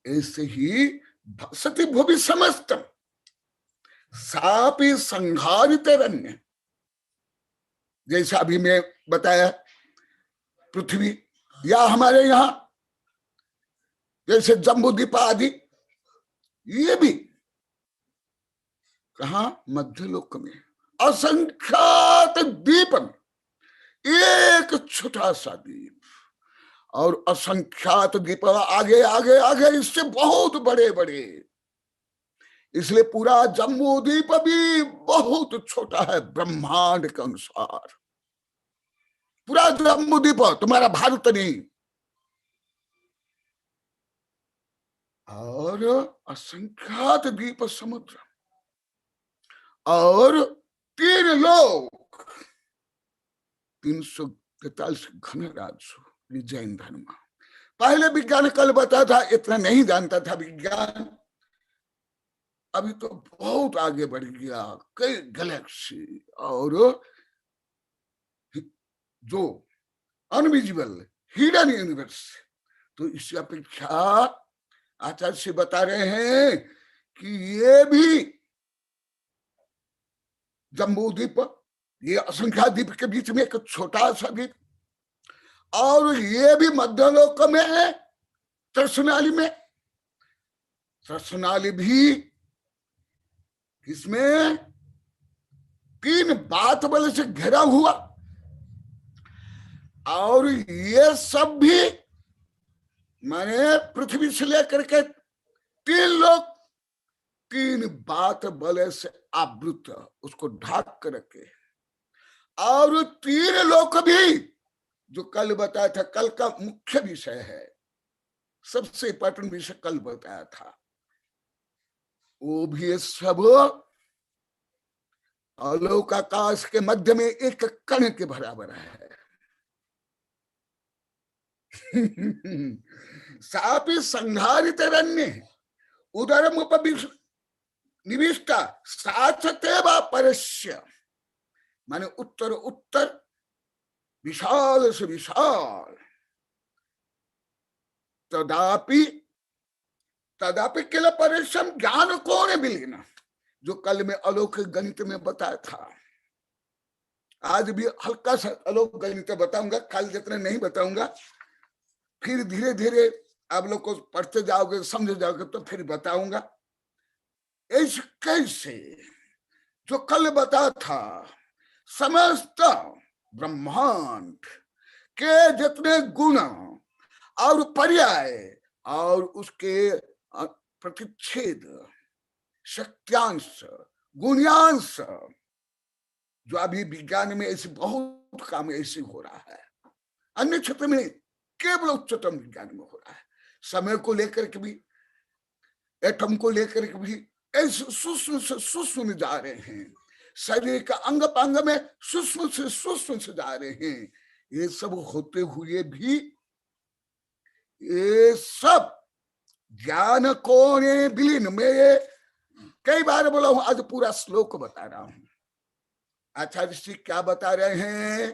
E: ऐसे ही सती भूमि समस्त सापी संहारित रण्य, जैसा अभी मैं बताया पृथ्वी, या हमारे यहाँ जैसे जम्बूद्वीप आदि, ये भी कहा मध्यलोक में असंख्यात द्वीप में एक छोटा सा द्वीप, और असंख्यात द्वीप आगे आगे आगे इससे बहुत बड़े बड़े। इसलिए पूरा जम्बू द्वीप भी बहुत छोटा है ब्रह्मांड के अनुसार। पूरा जम्बू द्वीप, तुम्हारा भारत नहीं। और असंख्यात द्वीप समुद्र, और 3 लोक, 343 घन राज्य, जैन धर्म। पहले विज्ञान कल बताया था, इतना नहीं जानता था विज्ञान, अभी तो बहुत आगे बढ़ गया, कई गैलेक्सी और जो अनविजिबल हिडन यूनिवर्स। तो इससे अपेक्षा आचार्य से बता रहे हैं कि ये भी जम्बू द्वीप, ये असंख्या द्वीप के बीच में एक छोटा सा द्वीप, और ये भी मध्यलोक में है, तरसनाली में। तरसनाली भी इसमें 3 बात बल से घिरा हुआ, और ये सब भी माने पृथ्वी से लेकर के 3 लोग 3 बात बल से आवृत, उसको ढाक कर रखे। और 3 लोग भी जो कल बताया था, कल का मुख्य विषय है, सबसे इंपॉर्टेंट विषय कल बताया था, वो भी सब आलोक आकाश के मध्य में एक कण के बराबर है। सापी संहारित रण्य उदरम निविष्टा साचते वा परस्य, माने उत्तर उत्तर विशाल से विशाल। तदापि तदापि किल परिश्रम ज्ञान कोण विलीन, जो कल में अलौकिक गणित में बताया था। आज भी हल्का सा अलौकिक गणित बताऊंगा, कल जितना नहीं बताऊंगा, फिर धीरे धीरे आप लोग को पढ़ते जाओगे, समझ जाओगे, तो फिर बताऊंगा। ऐसे कैसे जो कल बताया था, समस्त ब्रह्मांड के जितने गुण और पर्याय और उसके प्रतिच्छेद, शक्त्यांश, गुण्यांश, जो अभी विज्ञान में ऐसे बहुत काम ऐसे हो रहा है, अन्य क्षेत्र में केवल उच्चतम विज्ञान में हो रहा है। समय को लेकर के भी, एटम को लेकर के भी ऐसे सूक्ष्म से सूक्ष्म में जा रहे हैं, शरीर का अंग पांग में सूक्ष्म से सूक्ष्म से जा रहे हैं। ये सब होते हुए भी ये सब ज्ञान कोणे विलीन। मैं ये कई बार बोला हूं, आज पूरा श्लोक बता रहा हूं। आचार्य श्री क्या बता रहे हैं?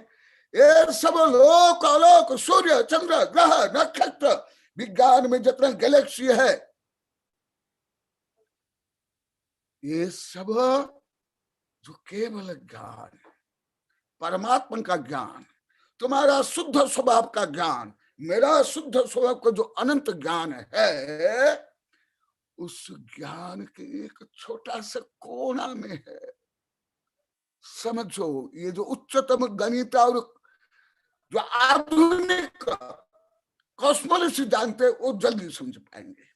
E: ये सब लोक अलोक, सूर्य चंद्र ग्रह नक्षत्र, विज्ञान में जितना गैलेक्सी है, ये सब जो केवल ज्ञान, परमात्मा का ज्ञान, तुम्हारा शुद्ध स्वभाव का ज्ञान, मेरा शुद्ध स्वभाव का जो अनंत ज्ञान है, उस ज्ञान के एक छोटा सा कोना में है। समझो, ये जो उच्चतम गणित और जो आधुनिक कॉस्मोलॉजी जानते हैं, वो जल्दी समझ पाएंगे,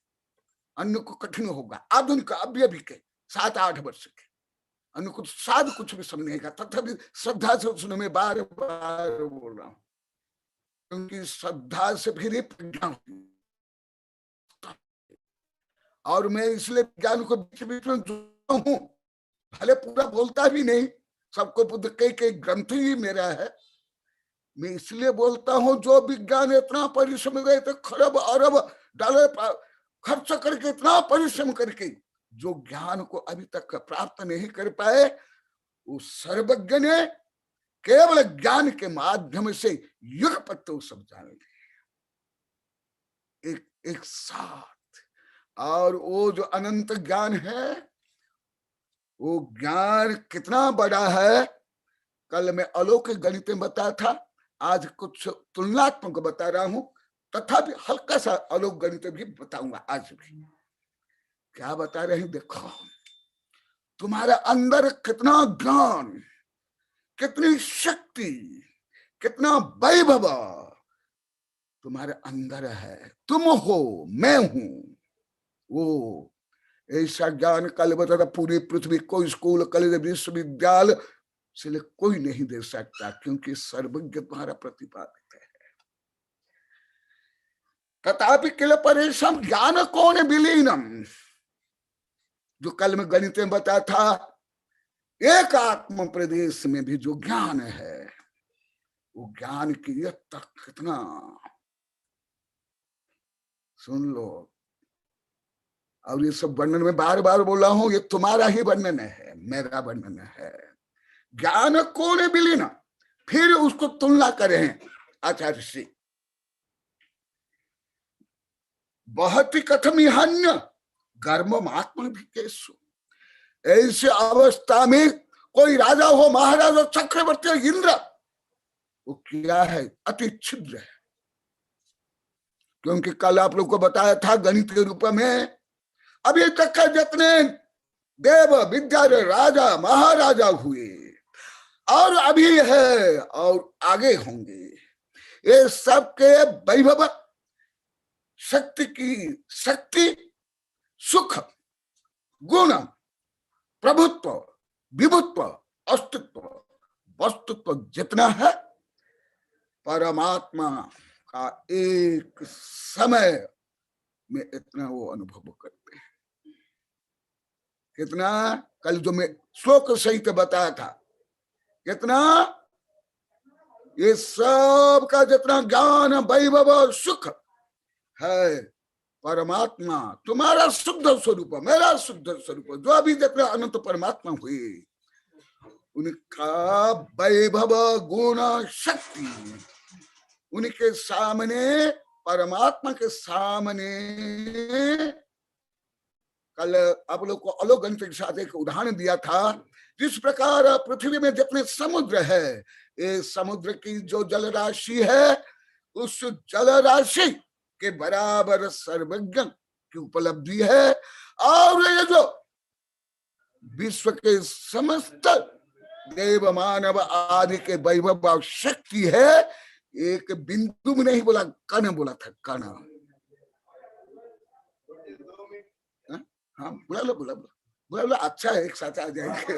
E: अन्य को कठिन होगा। आधुनिक अभी के 7-8 वर्ष के अन्य कुछ शायद कुछ भी समझेगा, तथापि श्रद्धा से सुनो, मैं बार बार बोल रहा हूं, क्योंकि श्रद्धा से फिर प्रज्ञा होती। और मैं इसलिए ज्ञान को बीच बीच में जोड़ता हूं, भले पूरा बोलता भी नहीं, सबको बुद्ध कई ग्रंथ ही मेरा है। मैं इसलिए बोलता हूं जो विज्ञान इतना परिश्रम गए थे, खरब अरब डॉलर खर्च करके, इतना परिश्रम करके जो ज्ञान को अभी तक प्राप्त नहीं कर पाए, उस सर्वज्ञ ने केवल ज्ञान के माध्यम से युग पत्ते सब जान लिए एक साथ। और वो जो अनंत ज्ञान है, वो ज्ञान कितना बड़ा है, कल मैं अलौकिक गणित में बताया था, आज कुछ तुलनात्मक बता रहा हूं, तथापि हल्का सा अलौकिक गणित भी बताऊंगा आज भी। क्या बता रहे हैं, देखो तुम्हारे अंदर कितना ज्ञान, कितनी शक्ति, कितना वैभव तुम्हारे अंदर है। तुम हो, मैं हूं, वो ऐसा ज्ञान कल बताता पूरी पृथ्वी को, स्कूल कॉलेज विश्वविद्यालय से कोई नहीं दे सकता, क्योंकि सर्वज्ञ तुम्हारा प्रतिपादित है। तथापि किल परेशम ज्ञान कौन विलीनम, जो कल में गणित में बताया था, एक आत्म प्रदेश में भी जो ज्ञान है, वो ज्ञान की तक कितना, सुन लो। और ये सब वर्णन में बार बार बोला हूं, ये तुम्हारा ही वर्णन है, मेरा वर्णन है। ज्ञान को ने विलीन, फिर उसको तुलना करें आचार्य से, बहुत ही कथम हन्य गर्म आत्मा भी कैसो। ऐसी अवस्था में कोई राजा हो, महाराज हो, चक्रवर्ती हो, इंद्र, वो क्या है, अति छिद्र है। क्योंकि कल आप लोग को बताया था गणित के रूप में, अभी तक के जितने देव विद्या राजा महाराजा हुए और अभी है और आगे होंगे, ये सबके वैभव, शक्ति की शक्ति, सुख, गुण, प्रभुत्व, विभुत्व, अस्तित्व, वस्तुत्व जितना है, परमात्मा का एक समय में इतना वो अनुभव करते हैं। कितना, कल जो मैं श्लोक सहित बताया था, कितना, ये सब का जितना ज्ञान, वैभव, सुख है, परमात्मा तुम्हारा शुद्ध स्वरूप, मेरा शुद्ध स्वरूप, जो अभी जितना अनंत परमात्मा हुए, उनका वैभव, गुण, शक्ति, उनके सामने, परमात्मा के सामने, कल आप लोग को अलौकिक गणित के साथ एक उदाहरण दिया था, जिस प्रकार पृथ्वी में जितने समुद्र है, ये समुद्र की जो जल राशि है, उस जल राशि के बराबर सर्वज्ञ की उपलब्धि है। और ये जो विश्व के समस्त देव मानव आदि के वैभव और शक्ति है, एक बिंदु में नहीं बोला, कण बोला था, कण। हाँ बुला लो, बुला लो, बुला लो, अच्छा है, एक साथ आ जाएंगे।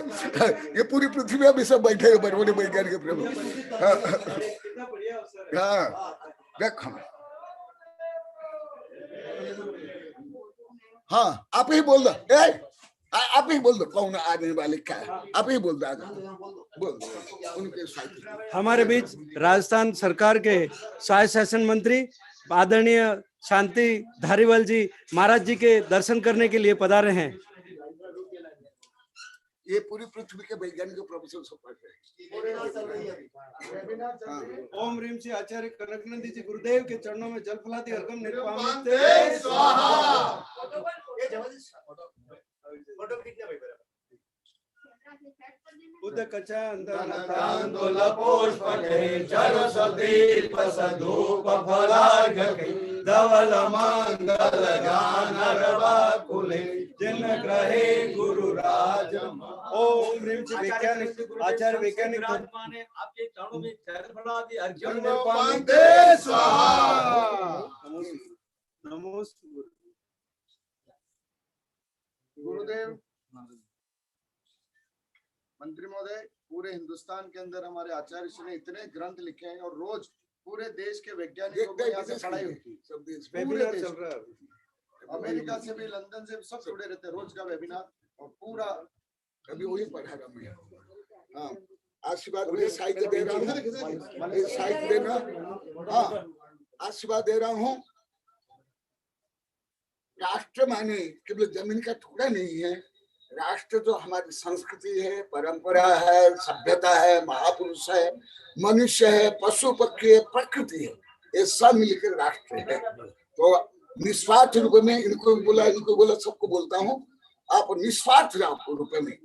E: ये पूरी पृथ्वी में भी सब बैठे हैं बड़े बड़े वैज्ञानिक प्रभु। हाँ देखो, हाँ आप ही बोल दो, आप ही बोल दो, कौन आने वाले क्या है, आप ही बोल दो, बोल दो उनके साथ।
F: हमारे बीच राजस्थान सरकार के स्वायत्त शासन मंत्री आदरणीय शांति धारीवाल जी महाराज जी के दर्शन करने के लिए पधारे हैं।
E: ये पूरी पृथ्वी के वैज्ञानिक प्रोफेसर सब पढ़ रहे हैं।
F: ओम ह्रीम श्री आचार्य कनकनंदी जी गुरुदेव के चरणों में जल फलाती अर्घम निर्वामिते स्वाहा। बुद्ध कचांदोल पुष्पके जल सदीप सधूप फलार्घके धवल मंगल गान रवाकुले जिन ग्रहे गुरु राज। ओम ह्रीम श्री वैज्ञानिक आचार्य वैज्ञानिक ने आपके चरणों में जल फलाती अर्घम निर्वामिते स्वाहा। नमो
G: गुरुदेव। मंत्री महोदय, पूरे हिंदुस्तान के अंदर हमारे आचार्य श्री ने इतने ग्रंथ लिखे हैं और रोज पूरे देश के वैज्ञानिकों को यहाँ से पढ़ाई होती है, सब देश पूरे देश चल रहा है। अमेरिका से भी, लंदन से भी सब जुड़े रहते हैं रोज का वेबिनार और पूरा
E: अभी वही पढ़ा रहा मैं। हाँ, आशीर्वाद में साहित्य दे रहा हूँ, साहित्य देना। हाँ, आशीर्वाद दे रहा हूँ। राष्ट्र माने केवल जमीन का टुकड़ा नहीं है। राष्ट्र जो हमारी संस्कृति है, परंपरा है, सभ्यता है, महापुरुष है, मनुष्य है, पशु पक्षी है, प्रकृति है, ये सब मिलकर राष्ट्र है। तो निस्वार्थ रूप में इनको बोला सबको बोलता हूँ, आप निस्वार्थ रूप में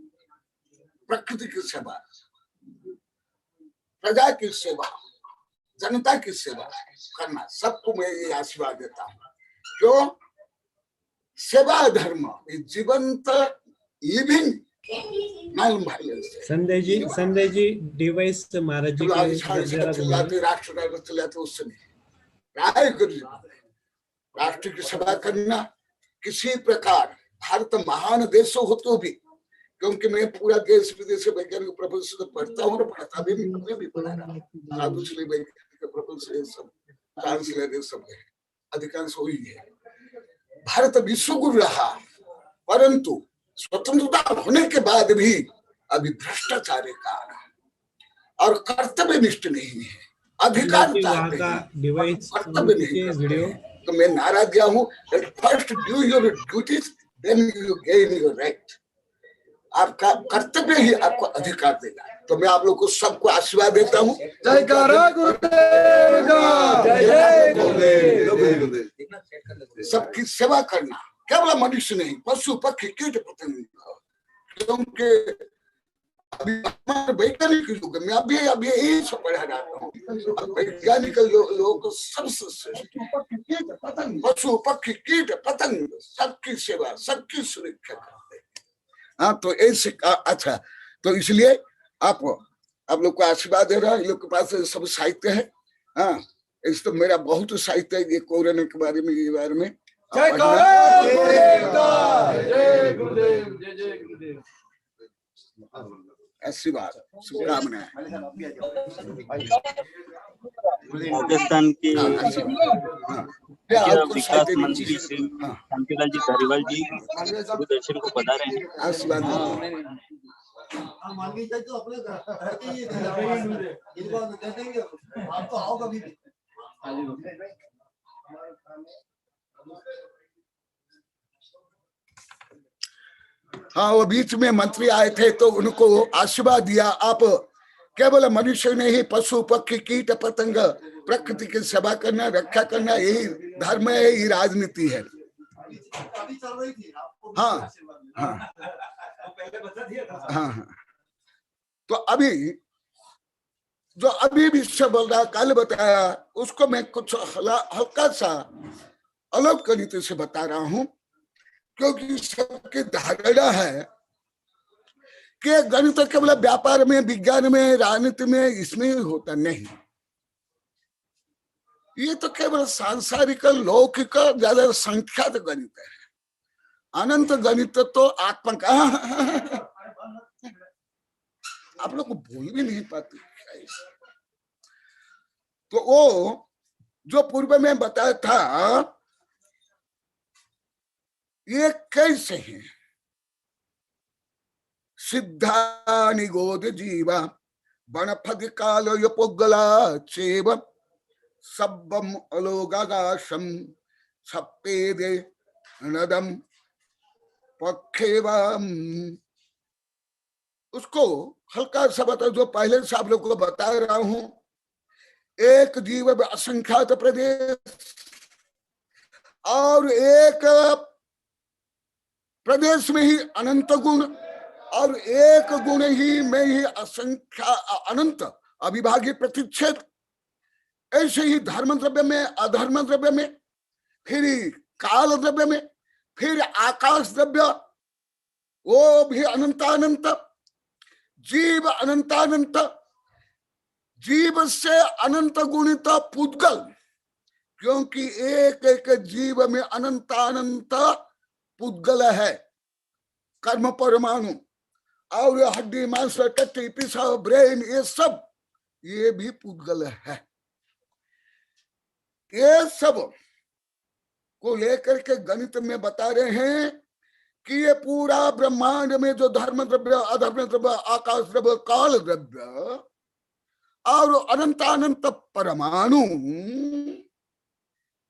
E: प्रकृति की सेवा, प्रजा की सेवा, जनता की सेवा करना, सबको मैं ये आशीर्वाद देता हूँ। क्यों? सेवा धर्म जीवंत living non violence.
B: Sanjay ji डिवाइस महाराज जी के
E: चिल्लाते राष्ट्र चिल्लाते उससे नहीं, राष्ट्र की सेवा करना किसी प्रकार। भारत महान देश हो तो भी, क्योंकि मैं पूरा देश विदेश से वैज्ञानिक प्रोफेसर पढ़ता हूँ, पढ़ता भी पढ़ा रहा हूँ, दूसरे वैज्ञानिक प्रोफेसर सब ट्रांसलेटर सब है, अधिकांश वही है। भारत विश्व गुरु रहा, परंतु स्वतंत्रता होने के बाद भी अभी भ्रष्टाचार का और कर्तव्य निष्ठ नहीं है, अधिकार कर्तव्य नहीं। तो मैं नारा दिया हूँ, first do your duties then you gain your right. आपका कर्तव्य ही आपको अधिकार देगा। तो मैं आप लोग को सबको आशीर्वाद देता हूँ।
H: जयकारा गुरुदेव का, जय गुरुदेव।
E: सबकी सेवा करना, केवल मनुष्य नहीं, पशु पक्षी कीट पतंग, क्योंकि अभी वैज्ञानिक युग में अभी यही सब पढ़ा जाता हूँ। वैज्ञानिक लोग सबसे श्रेष्ठ, पशु पक्षी कीट पतंग सबकी सेवा, सबकी सुरक्षा करते हैं। हाँ, तो ऐसे अच्छा, तो इसलिए आप लोग को आशीर्वाद दे रहा है। लोग के पास सब साहित्य है। हाँ, इस तो मेरा बहुत साहित्य है ये कोरोना के बारे में, ये बारे में।
H: जय गुरुदेव, जय गुरुदेव, जय गुरुदेव।
E: आशीर्वाद, शुभकामनाएं।
A: राजस्थान के विकास मंत्री श्री शांतिलाल जी धारीवाल जी दूरदर्शन को बता रहे हैं।
E: आशीर्वाद हाँ, वो बीच में मंत्री आए थे तो उनको आशीर्वाद दिया। आप केवल मनुष्य नहीं, पशु पक्षी कीट पतंग प्रकृति की सेवा करना, रक्षा करना, यही धर्म है, यही राजनीति है। हाँ हाँ हाँ। तो अभी जो अभी विश्व बोल रहा, कल बताया, उसको मैं कुछ हल्का सा अलग तरीके से बता रहा हूं, क्योंकि सबकी धारणा है कि गणित केवल व्यापार में, विज्ञान में, राजनीति में, इसमें ही होता नहीं। ये तो केवल सांसारिक लौकिक ज्यादा संख्यात गणित है। अनंत गणित तो आत्मा का आप लोग को भूल भी नहीं पाते। तो वो जो पूर्व में बताया था, ये कैसे है? सिद्धा निगोद जीवा वनफद काल योगला चेव सब्बम अलोगागाशम सप्पेदे नदम पक्षेवम। उसको हल्का सा बता, जो पहले से आप लोग को बता रहा हूं। एक जीव असंख्यात प्रदेश, और एक प्रदेश में ही अनंत गुण, और एक गुण ही में ही असंख्या अनंत अविभाज्य प्रतिच्छेद। ऐसे ही धर्म द्रव्य में, अधर्म द्रव्य में, फिर काल द्रव्य में, फिर आकाश द्रव्य, वो भी अनंतानंत। जीव अनंतानंत, जीव से अनंत गुणित पुद्गल, क्योंकि एक एक जीव में अनंतानंत पुद्गल है। कर्म परमाणु और हड्डी मांस टट्टी पिसा ब्रेन, ये सब ये भी पुद्गल है। ये सब को लेकर के गणित में बता रहे हैं कि ये पूरा ब्रह्मांड में जो धर्म द्रव्य, अधर्म द्रव्य, आकाश द्रव्य, काल द्रव्य और अनंतानंत परमाणु,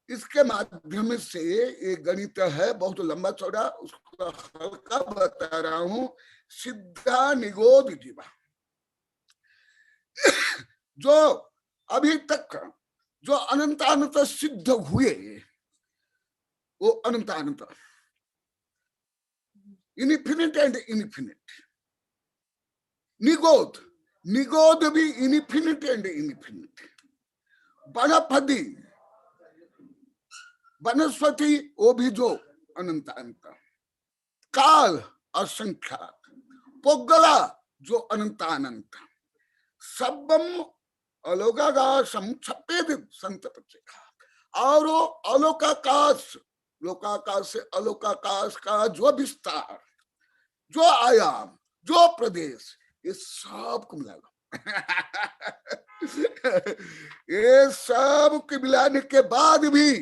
E: इसके माध्यम से ये गणित है बहुत लंबा चौड़ा, उसका हल्का बता रहा हूं। सिद्धा निगोद जीवा, जो अभी तक जो अनंत अनंत सिद्ध हुए, वो अनंत अनंत, इनफिनिट एंड इनफिनिट। निगोद, निगोद भी इनफिनिट एंड इनफिनिट। वनपदी, वनस्पति, वो भी जो अनंत अनंत। काल असंख्यात। पोगला जो अनंत अनंत। सबम अलोकाकाशम छपेद संतपचेखा। और वो अलोकाकाश, लोकाकाश से अलोकाकाश का जो विस्तार, जो आयाम, जो प्रदेश, ये सब को मिला ये सब के मिलाने के बाद भी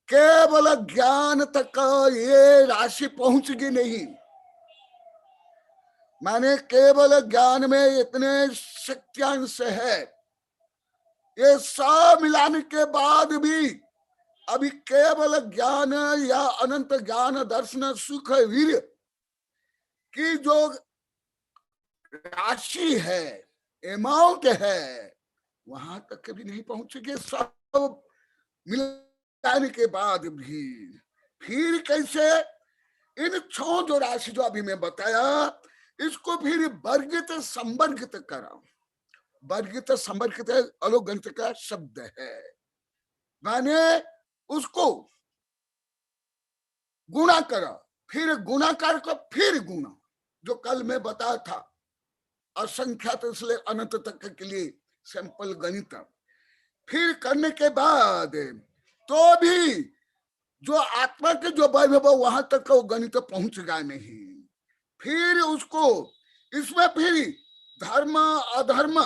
E: केवल ज्ञान तक ये राशि पहुंचगी नहीं। माने केवल ज्ञान में इतने शक्त्यांश है, ये सब मिलाने के बाद भी अभी केवल ज्ञान या अनंत ज्ञान दर्शन सुख वीर्य की जो राशि है, अमाउंट है, वहां तक कभी नहीं पहुंचेंगे। सब मिलाने के बाद भी फिर कैसे इन 6 जो राशि जो अभी मैं बताया, इसको फिर वर्गित संवर्गित करा। वर्गित संवर्गित अलग गणित का शब्द है, माने उसको गुणा करा, फिर गुणाकार को फिर गुणा, जो कल मैं बताया था असंख्यात इसलिए अनंत तक के लिए सिंपल गणित। फिर करने के बाद तो भी जो आत्मा के जो वैभव वहां तक वो गणित पहुंचेगा नहीं। फिर उसको इसमें फिर धर्म अधर्म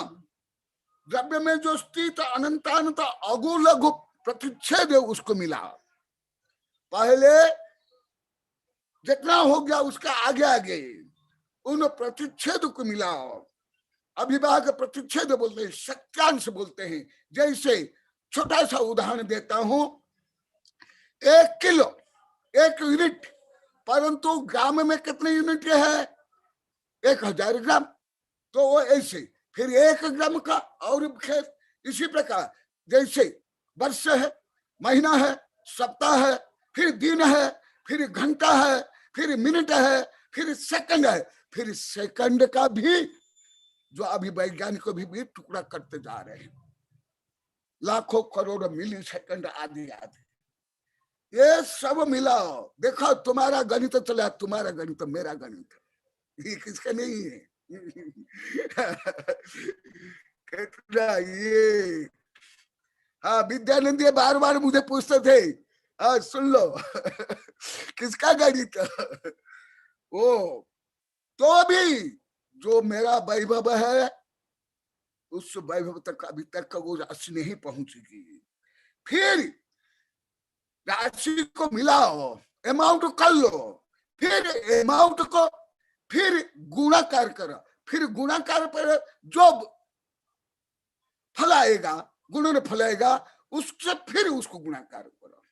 E: द्रव्य में जो स्थित अनंतानंत अगु लघु प्रतिच्छेद उसको मिला। पहले जितना हो गया उसका आगे आगे उन प्रतिच्छेद को मिला। अभिभाग प्रतिच्छेद बोलते हैं, शक्यांश बोलते हैं। जैसे छोटा सा उदाहरण देता हूं, 1 किलो 1 यूनिट, परंतु ग्राम में कितने यूनिट है? 1000 ग्राम। तो वो ऐसे फिर 1 ग्राम का और खेत। इसी प्रकार जैसे वर्ष है, महीना है, सप्ताह है, फिर दिन है, फिर घंटा है, फिर मिनट है, फिर सेकंड है। फिर सेकंड का भी जो अभी वैज्ञानिक भी टुकड़ा करते जा रहे हैं, लाखों करोड़ मिली सेकंड आदि आदि, ये सब मिला। देखो तुम्हारा गणित चला, तुम्हारा गणित मेरा गणित, ये किसका नहीं है। ये हाँ, विद्यानंद ये बार बार मुझे पूछते थे, हाँ सुन लो किसका गणित। वो तो भी जो मेरा वैभव है, उस वैभव तक अभी तक वो राशि नहीं पहुंचेगी। फिर राशि को मिलाओ, अमाउंट कर लो, फिर अमाउंट को फिर गुणाकार करो, फिर गुणाकार पर जो फल आएगा, गुणन फल आएगा, उससे फिर उसको गुणाकार करो।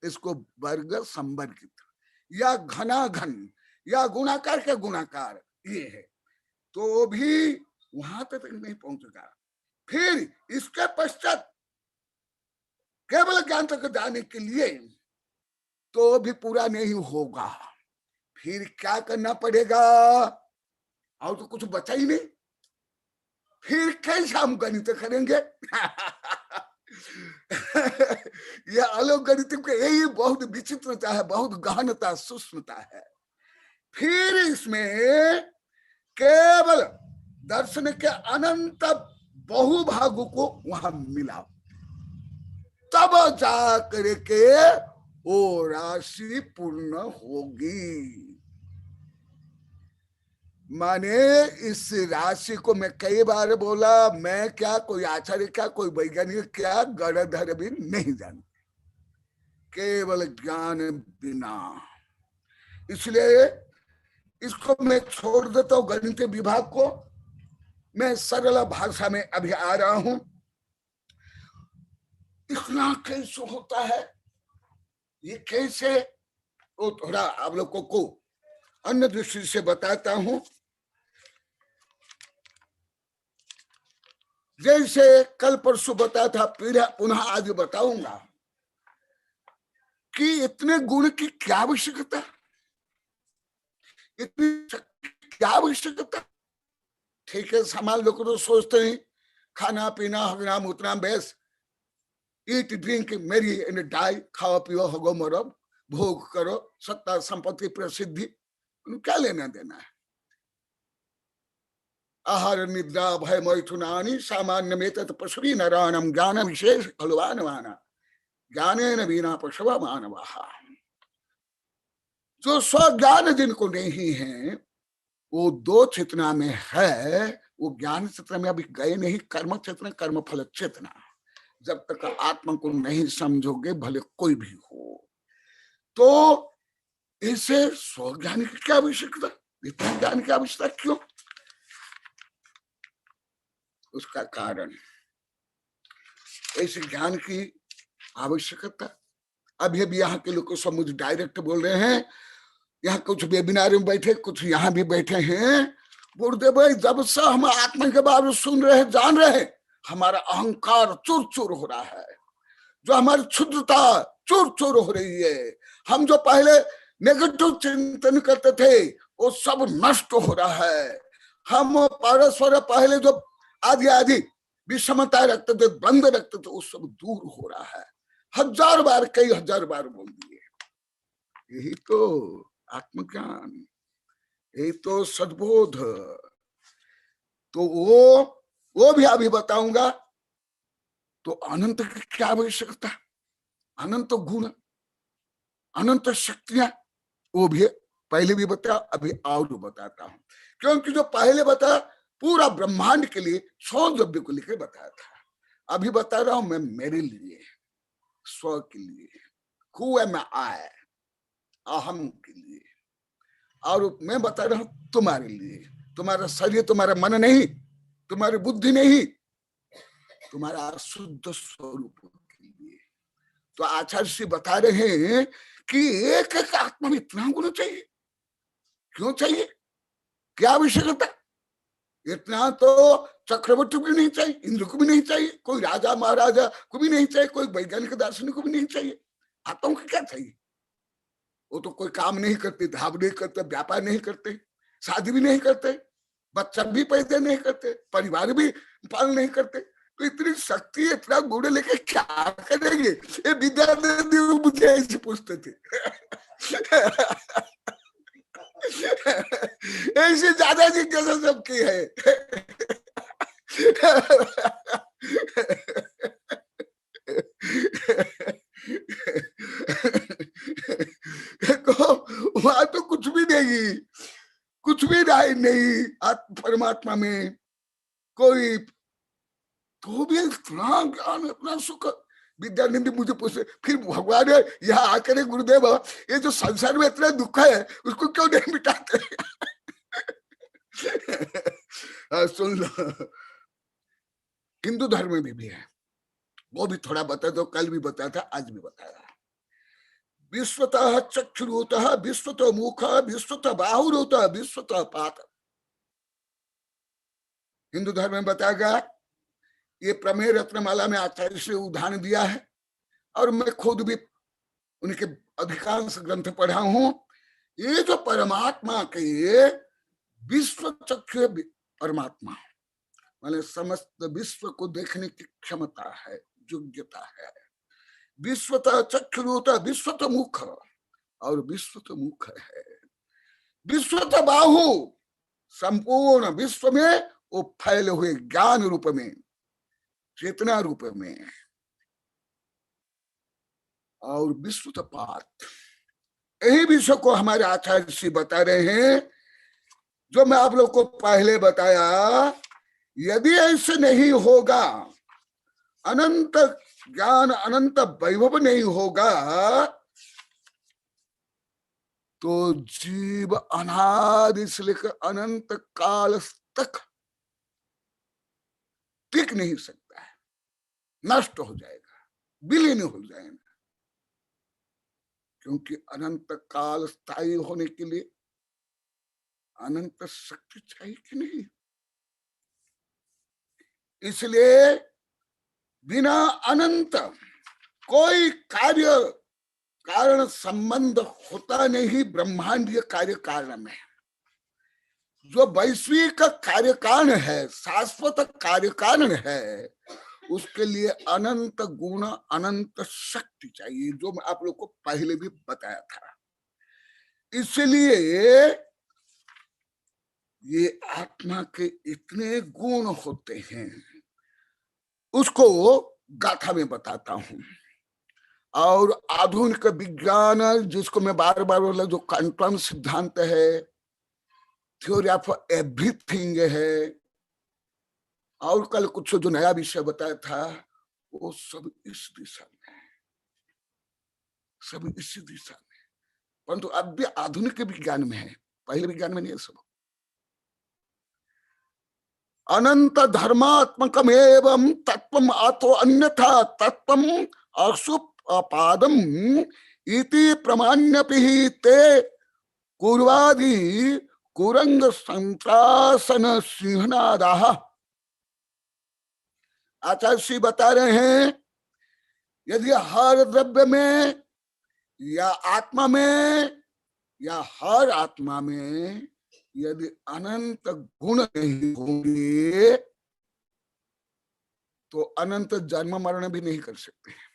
E: इसको वर्ग संवर्गित या घनाघन या गुणाकार के गुणाकार ये है। तो भी वहां तक नहीं पहुंचेगा। फिर इसके पश्चात केवल ज्ञान तक जाने के लिए तो भी पूरा नहीं होगा। फिर क्या करना पड़ेगा? और तो कुछ बचा ही नहीं। फिर कैसे हम गणित करेंगे? यह अलग गणित के यही बहुत विचित्रता है, बहुत गहनता सूक्ष्मता है। फिर इसमें केवल दर्शन के अनंत बहुभागों को वहां मिला, तब जा करके वो राशि पूर्ण होगी। माने इस राशि को मैं कई बार बोला, मैं क्या, कोई आचार्य क्या, कोई वैज्ञानिक क्या, गणधर भी नहीं जानते। केवल ज्ञान बिना। इसलिए इसको मैं छोड़ देता हूं गणित विभाग को, मैं सरल भाषा में अभी आ रहा हूं। इतना कैसे होता है, ये कैसे, वो थोड़ा आप लोगों को अन्य दृष्टि से बताता हूं। जैसे कल परसों बताया था, पुनः आज बताऊंगा कि इतने गुण की क्या आवश्यकता, इतनी क्या आवश्यकता। ठीक है, समाज लोग तो सोचते हैं खाना पीना हगना मुतना बेस, ईट ड्रिंक मेरी एंड डाई, खाओ पियो हगो मरो, भोग करो, सत्ता संपत्ति प्रसिद्धि, क्या लेना देना है। आहार निद्रा भय मैथुनानि सामान्य में पशुरी नरानम ज्ञान विशेष फलवान माना ज्ञानेन बिना पशव मानवा। जो स्वज्ञान जिनको नहीं है वो दो चेतना में है, वो ज्ञान चेतना में अभी गए नहीं, कर्म चेतना कर्म फल चेतना। जब तक आत्मा को नहीं समझोगे भले कोई भी हो, तो इसे स्वज्ञान की क्या आवश्यकता, इतने ज्ञान की आवश्यकता क्यों? उसका कारण ऐसे ज्ञान की आवश्यकता। अभी अभी यहाँ के लोग सब मुझे डायरेक्ट बोल रहे हैं, यहाँ कुछ वेबिनार में बैठे, कुछ यहाँ भी बैठे हैं, बोलते भाई जब से हम आत्मा के बारे में सुन रहे हैं, जान रहे हैं, हमारा अहंकार चूर चूर हो रहा है, जो हमारी क्षुद्रता चूर चूर हो रही है। हम जो पहले नेगेटिव चिंतन करते थे वो सब नष्ट हो रहा है। हम परस्पर पहले जो आदि आदि विषमता रखते थे, बंद रखते थे, वो सब दूर हो रहा है। हजार बार, कई हजार बार बोल दिए। यही तो आत्मज्ञान, यही तो सद्बोध। तो वो भी अभी बताऊंगा। तो अनंत की क्या आवश्यकता, अनंत गुण, अनंत शक्तियां, वो भी पहले भी बताया, अभी और बताता हूं। क्योंकि जो पहले बताया पूरा ब्रह्मांड के लिए, सौंदर्य को लेकर बताया था। अभी बता रहा हूं मैं मेरे लिए, स्व के लिए, हु एम आई, अहम के लिए। और मैं बता रहा हूं तुम्हारे लिए। तुम्हारा शरीर, तुम्हारा मन नहीं, तुम्हारी बुद्धि नहीं, तुम्हारा शुद्ध स्वरूप के लिए। तो आचार्य श्री बता रहे हैं कि एक एक आत्मा में इतना गुण चाहिए। क्यों चाहिए, क्या आवश्यकता? इतना तो चक्रवर्ती को भी नहीं चाहिए, इंद्र को भी नहीं चाहिए, कोई राजा महाराजा को भी नहीं चाहिए, कोई वैज्ञानिक दार्शनिक को भी नहीं चाहिए। आत्माओं को क्या चाहिए? वो तो कोई काम नहीं करते, धाव नहीं करते, व्यापार नहीं करते, शादी भी नहीं करते, बच्चा भी पैदा नहीं करते, परिवार भी पालन नहीं करते। तो इतनी शक्ति, इतना गुण लेके क्या करेंगे? ये विद्यार्थी मुझे ऐसे पूछते थे। ऐसे ज्यादा जिज्ञासा सबकी है। वहां तो कुछ भी नहीं, कुछ भी नहीं परमात्मा में कोई, तो भी इतना ज्ञान, इतना सुख। विद्यानंद मुझे पूछे, फिर भगवान यहाँ आकर गुरुदेव ये जो संसार में इतना दुख है उसको क्यों नहीं मिटाते? सुन लो, हिंदू धर्म में भी है, वो भी थोड़ा बता दो। कल भी बताया था, आज भी बताया। विश्वतः चक्षुरुतः विश्वतः मुख विश्वतः बाहुरुतः विश्वतः पात। हिंदू धर्म में बताया गया। ये प्रमेय रत्नमाला में आचार्य से उदाहरण दिया है, और मैं खुद भी उनके अधिकांश ग्रंथ पढ़ा हूं। ये जो परमात्मा के विश्व चक्षु परमात्मा, माने समस्त विश्व को देखने की क्षमता है, योग्यता है। विश्वतः चक्षुरुतः विश्वतः मुख, और विश्वतः मुख है। विश्वतः बाहु, संपूर्ण विश्व में वो फैले हुए ज्ञान रूप में, चेतना रूप में। और विश्वतः पात, यही विषय को हमारे आचार्य श्री बता रहे हैं, जो मैं आप लोग को पहले बताया। यदि ऐसे नहीं होगा, अनंत ज्ञान अनंत वैभव नहीं होगा तो जीव अनादि से लेकर अनंत काल तक टिक नहीं सकता है, नष्ट हो जाएगा, विलीन हो जाएगा। क्योंकि अनंत काल स्थायी होने के लिए अनंत शक्ति चाहिए कि नहीं। इसलिए बिना अनंत कोई कार्य कारण संबंध होता नहीं ब्रह्मांडीय कार्य कारण में। जो वैश्विक कार्य कारण है, शाश्वत कार्य कारण है, उसके लिए अनंत गुण अनंत शक्ति चाहिए, जो मैं आप लोग को पहले भी बताया था। इसलिए ये आत्मा के इतने गुण होते हैं, उसको गाथा में बताता हूं। और आधुनिक विज्ञान जिसको मैं बार बार बोला, जो क्वांटम सिद्धांत है, थ्योरी ऑफ एवरीथिंग है, और कल कुछ जो नया विषय बताया था, वो सब इस दिशा में है, सब इसी दिशा में। परंतु अब भी आधुनिक विज्ञान में है, पहले विज्ञान में नहीं है। सब अनंत धर्मात्मकम एवं तत्वम अथो अन्यथा तत्वम अशुपादम इति प्रमाण्यपि ते कुर्वादि कुरंग संत्रासन सिंहनादाह। आचार्य श्री बता रहे हैं, यदि हर द्रव्य में या आत्मा में या हर आत्मा में यदि अनंत गुण नहीं होंगे तो अनंत जन्म मरण भी नहीं कर सकते हैं,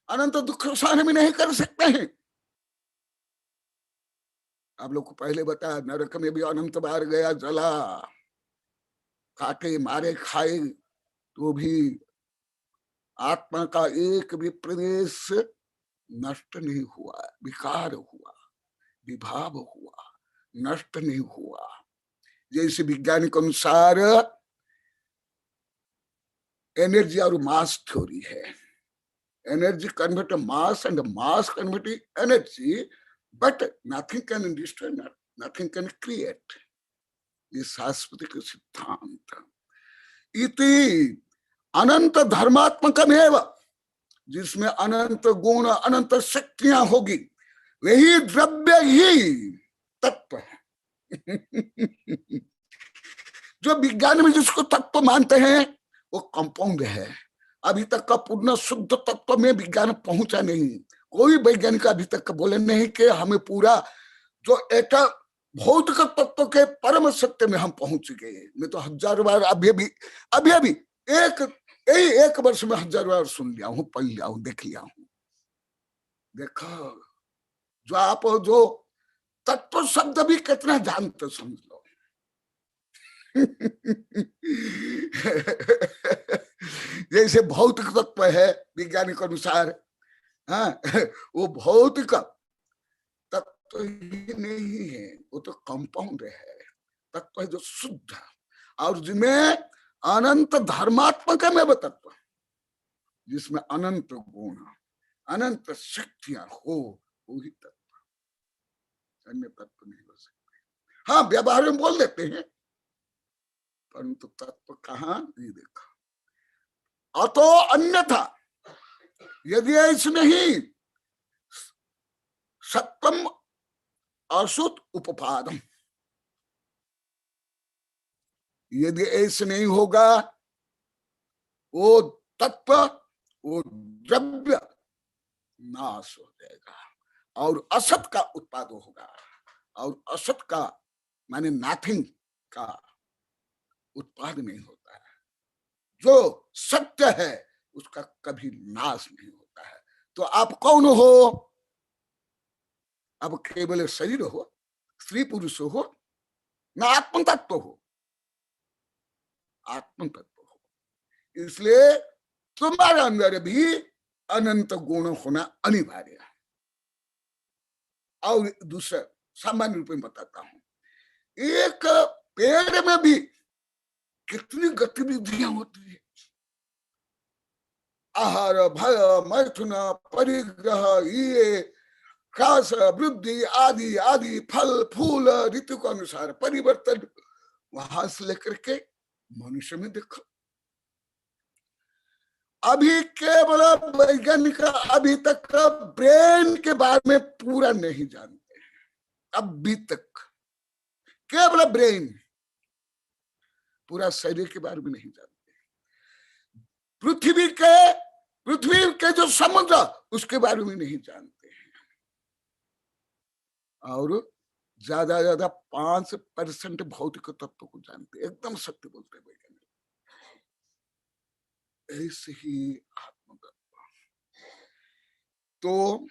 E: अनंत दुख सहन भी नहीं कर सकते हैं। आप लोग को पहले बताया, नरक में भी अनंत बार गया, जला, काटे मारे खाए, तो भी आत्मा का एक भी प्रदेश नष्ट नहीं हुआ, विकार हुआ, विभाव हुआ, नष्ट नहीं हुआ। जैसे वैज्ञानिक अनुसार एनर्जी और मास थ्योरी है, energy convert mass and mass convert energy, but nothing can destroy, nothing can create. ये शाश्वत सिद्धांत। इति अनंत धर्मात्मकमेव, जिसमें अनंत गुण अनंत शक्तियां होगी, वही द्रव्य ही तत्व है। जो विज्ञान में जिसको तत्व मानते हैं वो कंपाउंड है। अभी तक का पूर्ण शुद्ध तत्व में विज्ञान पहुंचा नहीं। कोई वैज्ञानिक अभी तक बोले नहीं कि हमें पूरा जो एक भौतिक तत्व के परम सत्य में हम पहुंच गए। मैं तो 1000 बार अभी एक वर्ष में 1000 बार सुन लिया हूँ, पढ़ लिया हूँ, देख लिया हूँ। देखो जो आप जो तत्व शब्द भी कितना जानते, समझ लो। जैसे भौतिक तत्व है वैज्ञानिक अनुसार, हाँ, वो भौतिक तत्व ही नहीं है, वो तो कंपाउंड है। तत्व है जो शुद्ध और जिसमें अनंत धर्मात्मक में तत्व, जिसमें अनंत गुण अनंत शक्तियां हो, वही तत्व, अन्य तत्व नहीं हो सकते। हाँ, व्यवहार में बोल देते हैं, परंतु तत्व कहाँ, ये देखा। अतो अन्यथा, यदि ऐसे नहीं, सत्यम असुत उपपादम, यदि ऐसे नहीं होगा, वो तत्व, वो द्रव्य नाश हो जाएगा और असत का उत्पाद होगा। और असत का माने नाथिंग का उत्पाद नहीं होता है। जो सत्य है उसका कभी नाश नहीं होता है। तो आप कौन हो? अब केवल शरीर हो, स्त्री पुरुष हो, ना आत्म तत्व हो, आत्म तत्व हो। इसलिए तुम्हारे अंदर भी अनंत गुण होना अनिवार्य है। और दूसरा सामान्य रूप में बताता हूं, एक पेड़ में भी कितनी गतिविधियां होती है। आहार भय मैथुन परिग्रह ये ह्रास वृद्धि आदि आदि फल फूल ऋतु के अनुसार परिवर्तन, वहां से लेकर के मनुष्य में देखो। अभी केवल वैज्ञानिक अभी तक ब्रेन के बारे में पूरा नहीं जानते, अभी तक केवल ब्रेन, पूरा शरीर के बारे में नहीं जानते। पृथ्वी के जो समुद्र उसके बारे में नहीं जानते हैं, और ज्यादा 5% भौतिक तत्व को जानते, एकदम सत्य बोलते हैं वैज्ञानिक। ऐसे ही आत्मतत्व। तो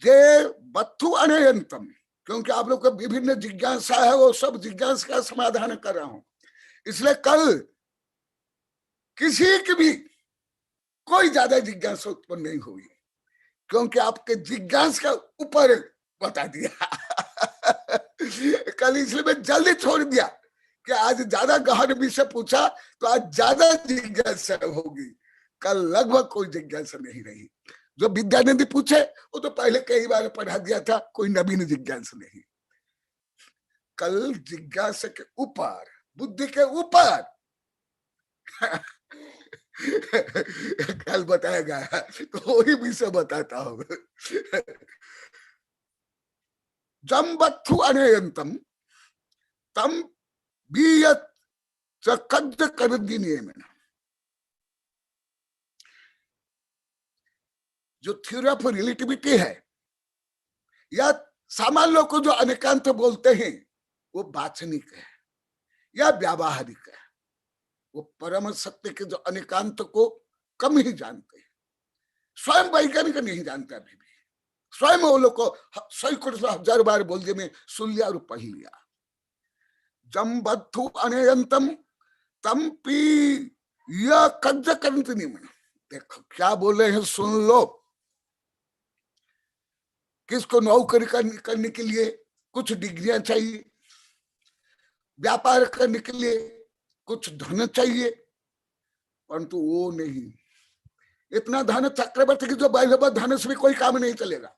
E: जे बत्थु अनयंतम, क्योंकि आप लोग का विभिन्न जिज्ञासा है, वो सब जिज्ञासा का समाधान कर रहा हूं। इसलिए कल किसी की भी कोई ज्यादा जिज्ञासा उत्पन्न नहीं हुई, क्योंकि आपके जिज्ञासा का ऊपर बता दिया। कल इसलिए मैं जल्दी छोड़ दिया कि आज ज्यादा गहन विषय पूछा तो आज ज्यादा जिज्ञासा होगी, कल लगभग कोई जिज्ञासा नहीं रही। जो विद्यानंदी पूछे वो तो पहले कई बार पढ़ा दिया था, कोई नवीन जिज्ञासा नहीं। कल जिज्ञासा के ऊपर, बुद्धि के ऊपर कल बताया गया, तो वही विषय बताता हूं। जम बत्थु अनयंतम तम बीयत कद्द करदी नियमन। जो थ्योरी ऑफ रिलेटिविटी है, या सामान्य लोग को जो अनेकांत बोलते हैं, वो वाचनिक है या व्यावहारिक है। वो परम सत्य के जो अनेकांत को कम ही जानते हैं, स्वयं वैज्ञानिक नहीं जानता। अभी भी स्वयं वो लोग को सैकड़ों हजार बार बोल दिए, मैं सुन लिया और पढ़ लिया। जम बत्थु अनयंतम तम पी या कज्ज करंत नियमन। देखो क्या बोल रहे हैं, सुन लो। किसको नौकरी करने के लिए कुछ डिग्रियां चाहिए, व्यापार करने के लिए कुछ धन चाहिए, परंतु वो नहीं। इतना धन चक्रवर्ती की जो वैभव धन से भी कोई काम नहीं चलेगा।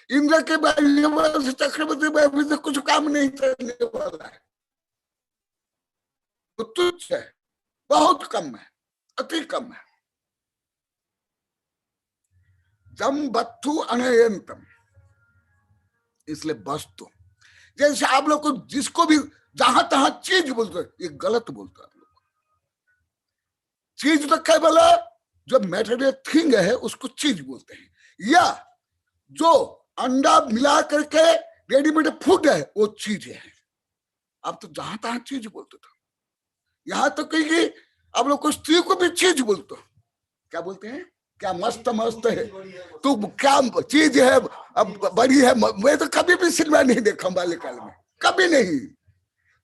E: इंद्र के वैभव से चक्रवर्ती वैभव से कुछ काम नहीं चलने वाला है। वो तुच्छ है, बहुत कम है, अति कम है। जम बत्थु अनयंतम, इसलिए वस्तु, जैसे आप लोग को जिसको भी जहां तहां चीज बोलते हैं, ये गलत बोलता है। चीज तो केवल जो मेटेरियल थिंग है उसको चीज बोलते हैं, या जो अंडा मिला करके रेडीमेड फूड है वो चीज है। आप तो जहां तहां चीज बोलते थे, यहां तो कहीं आप लोग को स्त्री को भी चीज बोलते हो। क्या बोलते हैं, क्या मस्त मस्त है, तू क्या चीज है, अब बड़ी है। मैं तो कभी भी सिनेमा नहीं देखा बाल्यकाल में, कभी नहीं,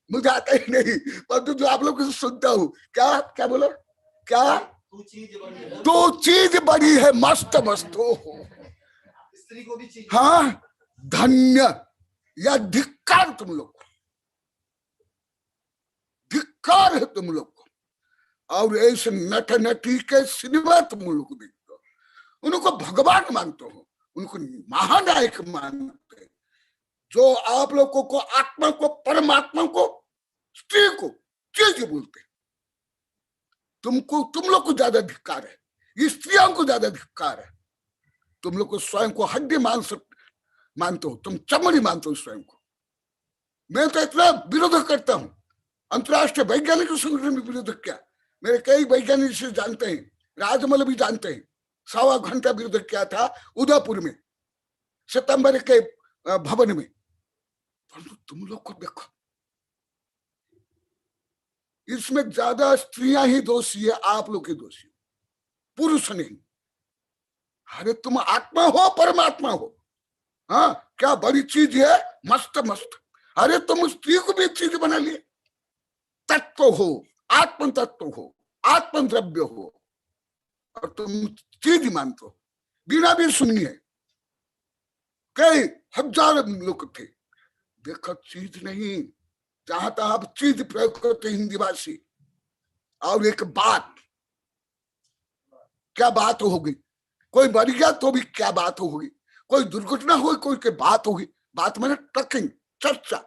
E: मुझे आता ही नहीं। पर जो आप लोग सुनता हूँ, क्या क्या बोलो, क्या तो चीज बड़ी है, मस्त मस्त हो। हाँ, धन्य या धिक्कार तुम लोग, धिक्कार है तुम लोग को। और ऐसे नट नटी के सिनेमा तुम लोग देखते हो, उनको भगवान मानते हो, उनको महानायक मानते हैं। जो आप लोगों को आत्मा को, परमात्मा को, स्त्री को चीज बोलते, तुम लोग को ज्यादा धिक्कार है, ये स्त्रियों को ज्यादा धिक्कार है। तुम लोग को स्वयं को हड्डी मांस मानते हो, तुम चमड़ी मानते हो स्वयं को। मैं तो इतना विरोध करता हूं, अंतरराष्ट्रीय वैज्ञानिक संगठन में विरोध किया, मेरे कई वैज्ञानिक से जानते हैं, राजमल भी जानते हैं। 1.25 घंटा विरोध किया था उदयपुर में, सितंबर के भवन में। परंतु तुम लोग को देखो, इसमें ज्यादा स्त्रियां ही दोषी है, आप लोग ही दोषी, पुरुष नहीं। अरे तुम आत्मा हो, परमात्मा हो। हाँ, क्या बड़ी चीज है, मस्त मस्त। अरे तुम स्त्री को भी चीज बना लिए, तत्व हो, आत्म तत्व हो, आत्म द्रव्य हो, और तुम चीज मानते हो। बिना भी सुनिए, कई हजार लोग थे, देखो चीज नहीं, जहां तक आप चीज प्रयोग करते हिंदी भाषी। और एक बात, क्या बात होगी, कोई मर गया तो भी क्या बात होगी, कोई दुर्घटना हुई कोई की बात होगी। बात मैंने टॉकिंग, चर्चा,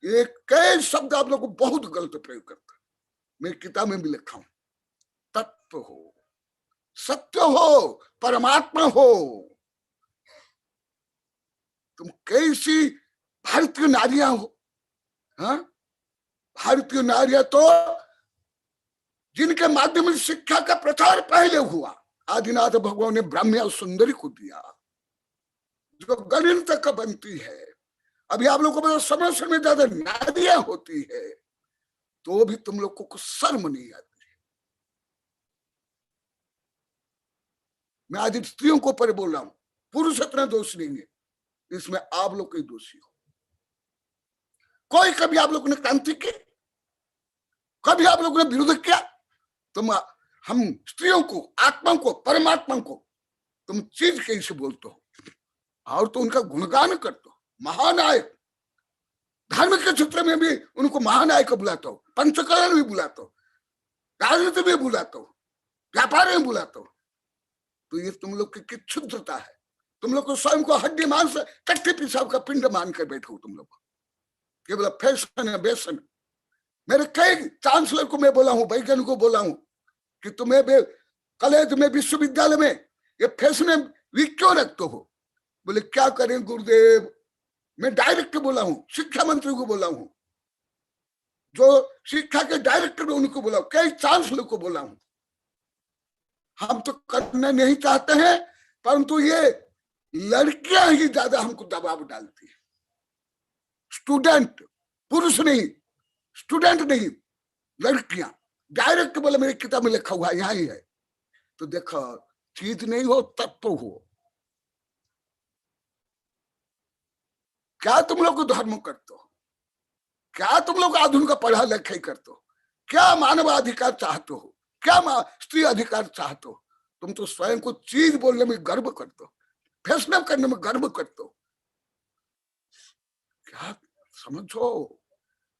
E: ये कई शब्द आप लोग को बहुत गलत प्रयोग करता है। मेरी किताब में भी लिखा हूं, तत्व हो, सत्य हो, परमात्मा हो। तुम कैसी भारतीय नारियां हो, हाँ? भारतीय नारियां तो जिनके माध्यम से शिक्षा का प्रचार पहले हुआ, आदिनाथ भगवान ने ब्राह्मण और सुंदरी को दिया, जो गणित तक बनती है। अभी आप लोगों को समय समय ज्यादा नारियां होती है तो भी तुम लोग को कुछ शर्म नहीं आती है। मैं आज स्त्रियों को ऊपर बोल रहा हूं, पुरुष इतना दोष नहीं है, इसमें आप लोग के दोषी हो। कोई कभी आप लोगों ने क्रांति की, कभी आप लोगों ने विरोध किया? तुम हम स्त्रियों को, आत्मा को, परमात्मा को तुम चीज कैसे बोलते हो, और तो उनका गुणगान करते हो। महानायक, धार्मिक के क्षेत्र में भी उनको महानायक बुलाता हो, पंचकरण भी बुलाता हो, राजनीति भी बुलाता हो, व्यापार में बुलाता हो। तो ये तुम लोग की क्षुद्रता है। तुम लोग को स्वयं को हड्डी मांस कट्टे पिसाब का पिंड मान कर बैठो। तुम लोग केवल फैशन है, बेसन। मेरे कई चांसलर को मैं बोला हूं, वैज्ञानिक को बोला हूं कि तुम्हें कॉलेज में, विश्वविद्यालय में ये फैशन भी क्यों रखते हो? बोले क्या करें गुरुदेव। मैं डायरेक्ट बोला हूं, शिक्षा मंत्री को बोला हूं, जो शिक्षा के डायरेक्टर उनको बोला हूं, कई चांसलर को बोला हूं। हम तो करना नहीं चाहते हैं, परंतु ये लड़कियां ही ज्यादा हमको दबाव डालती है। स्टूडेंट, पुरुष नहीं, स्टूडेंट नहीं, लड़कियां डायरेक्ट बोले, मेरी किताब में लिखा हुआ यहां ही है। तो देखो, चीज नहीं हो तत्व हो। क्या तुम लोग धर्म करते हो? क्या तुम लोग आधुनिक पढ़ा लिखा करते हो? क्या मानव अधिकार चाहते हो? क्या स्त्री अधिकार चाहते हो? तुम तो स्वयं को चीज बोलने में गर्व करते हो, फैसला करने में गर्व करते हो। क्या समझो,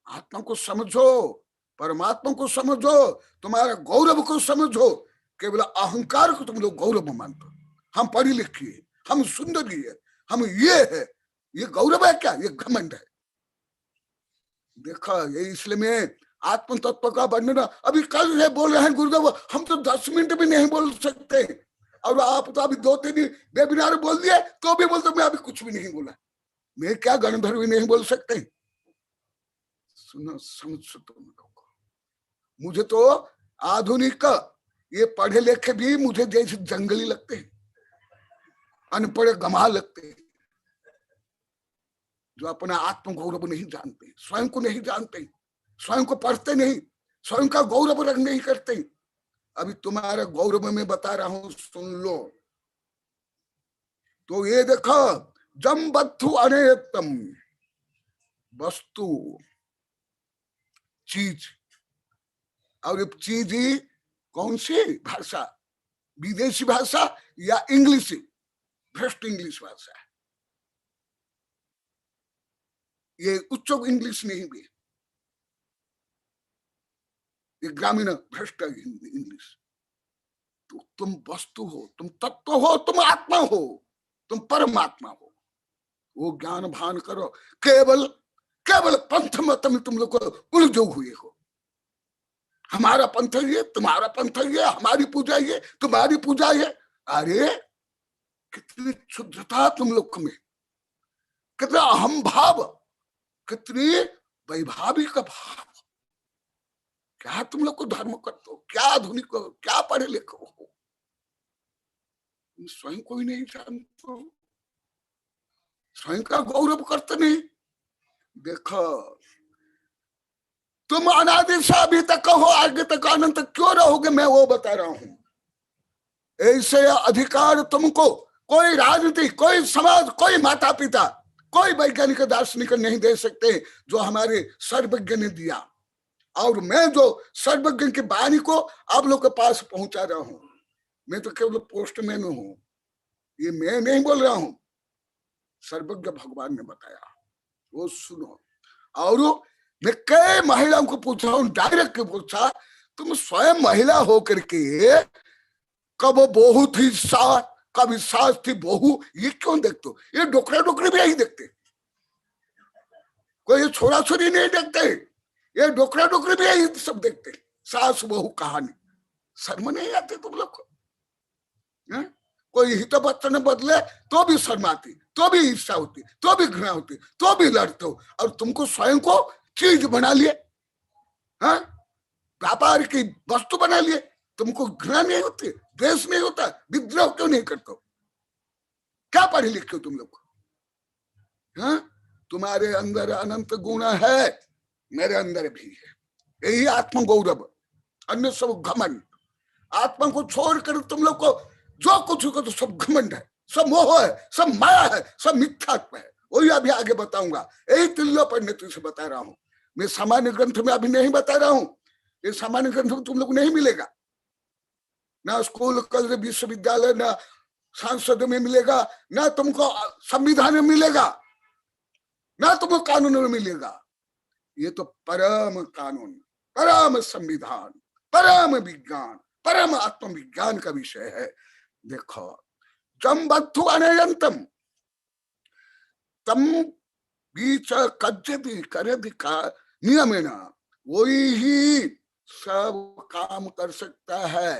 E: आत्मा को समझो, परमात्मा को समझो, तुम्हारे गौरव को समझो। केवल अहंकार को तुम लोग गौरव मानते हो। हम पढ़ी लिखी है, हम सुंदरी है, हम ये है, ये गौरव है क्या? ये घमंड है। देखा, ये इसलिए मैं आत्म तत्व का वर्णन अभी कल से बोल रहे हैं गुरुदेव, हम तो 10 मिनट भी नहीं बोल सकते, और आप तो अभी 2-3 वेबिनार बोल दिए तो भी बोलते मैं अभी कुछ भी नहीं बोला। मैं क्या गणधर भी नहीं बोल सकते? सुनो, समझ तुम लोग। मुझे तो आधुनिक ये पढ़े लिखे भी मुझे जैसे जंगली लगते हैं, अनपढ़ गंवार लगते हैं, जो अपना आत्म गौरव नहीं जानते, स्वयं को नहीं जानते, स्वयं को पढ़ते नहीं, स्वयं का गौरव रंग नहीं करते। अभी तुम्हारा गौरव में बता रहा हूं, सुन लो। तो ये देखो, जम बद्धु अनेतम वस्तु, चीज, और ये चीज ही कौन सी भाषा? विदेशी भाषा या इंग्लिश? भ्रष्ट इंग्लिश भाषा है ये, उच्च इंग्लिश नहीं भी, ये ग्रामीण भ्रष्ट इंग्लिश। तो तुम वस्तु हो, तुम तत्व हो, तुम आत्मा हो, तुम परमात्मा हो। वो ज्ञान भान करो। केवल केवल पंथ मत में तुम लोग को उलझे हुए हो। हमारा पंथ ये, तुम्हारा पंथ ये, हमारी पूजा ये, तुम्हारी पूजा ये। अरे कितनी क्षुद्रता तुम लोग में, कितना अहम भाव, कितनी वैभाविक भाव। क्या तुम लोग को धर्म करते हो? क्या आधुनिक हो? क्या पढ़े लिखे हो? स्वयं को ही नहीं जानते हो, स्वयं का गौरव करते नहीं। देखो, तुम अनादि से अभी तक हो, आगे तक अनंत क्यों रहोगे, मैं वो बता रहा हूं। ऐसे अधिकार तुमको कोई राजनीति, कोई समाज, कोई माता पिता, कोई वैज्ञानिक दार्शनिक नहीं दे सकते जो हमारे सर्वज्ञ ने दिया। और मैं जो सर्वज्ञ की वाणी को आप लोग के पास पहुंचा रहा हूं, मैं तो केवल पोस्टमैन हूं। ये मैं नहीं बोल रहा हूं, सर्वज्ञ भगवान ने बताया, वो सुनो। और मैं कई महिलाओं को पूछा हूं, डायरेक्ट पूछा, तुम स्वयं महिला होकर के कब बहू थी सास, कभी सास थी बहू, ये क्यों देखते हो? ये डोकरा डोकरी भी यही देखते, कोई छोरा छोरी नहीं देखते, ये डोकरा डोकरी भी यही सब देखते, सास बहू कहानी। शर्म नहीं आती तुम लोग को? कोई हित वचन बदले तो भी शर्म आती, तो भी ईर्ष्या होती, तो भी घृणा होती, तो भी लड़ते हो, और तुमको स्वयं को चीज बना लिए, व्यापार की वस्तु बना लिए, तुमको घृणा नहीं होती, द्वेष नहीं होता, विद्रोह क्यों नहीं करते हो? क्या पढ़े लिखे हो तुम लोग? तुम्हारे अंदर अनंत गुण है, मेरे अंदर भी है, यही आत्म गौरव, अन्य सब घमंड। आत्मा को छोड़कर तुम लोग को जो कुछ हो तो सब घमंड है, सब मोह है, सब माया है, सब मिथ्यात्व है। वही अभी आगे बताऊंगा, यही तिल्लो पंडित से बता रहा हूं मैं, सामान्य ग्रंथ में अभी नहीं बता रहा हूं, ये सामान्य ग्रंथ में तुम लोग नहीं मिलेगा, ना स्कूल कॉलेज विश्वविद्यालय, ना सांसद में मिलेगा, ना तुमको संविधान में मिलेगा, ना तुमको कानून में मिलेगा। ये तो परम कानून, परम संविधान, परम विज्ञान, परम आत्मविज्ञान का विषय है। देखो, जम बद्धु अनयंतम तम बीच कज्जति करधि का नियमेन, वही ही सब काम कर सकता है।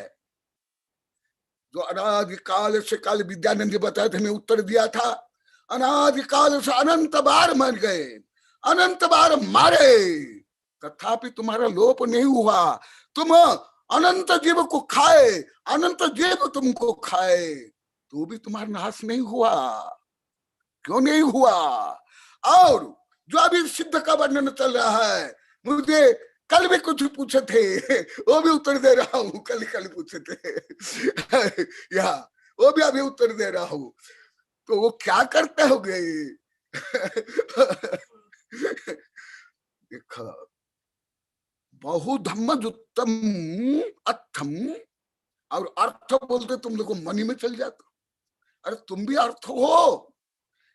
E: जो अनादिकाल से, काल विद्यानंद जी बताए थे, मैं उत्तर दिया था, अनादिकाल से अनंत बार मर गए, अनंत बार मारे, तथापि तुम्हारा लोप नहीं हुआ। तुम अनंत जीव को खाए, अनंत जीव तुमको खाए, तो भी तुम्हारा नाश नहीं हुआ। क्यों नहीं हुआ? और जो अभी सिद्ध का वर्णन चल रहा है, मुझे कल भी कुछ पूछे थे, वो भी उत्तर दे रहा हूँ, कल पूछे थे या वो भी अभी उत्तर दे रहा हूँ। तो वो क्या करते होगे? देखो, बहुधम्मजुत्तम अर्थम, और अर्थ बोलते तुम लोग को मनी में चल जाते। अरे तुम भी अर्थ हो,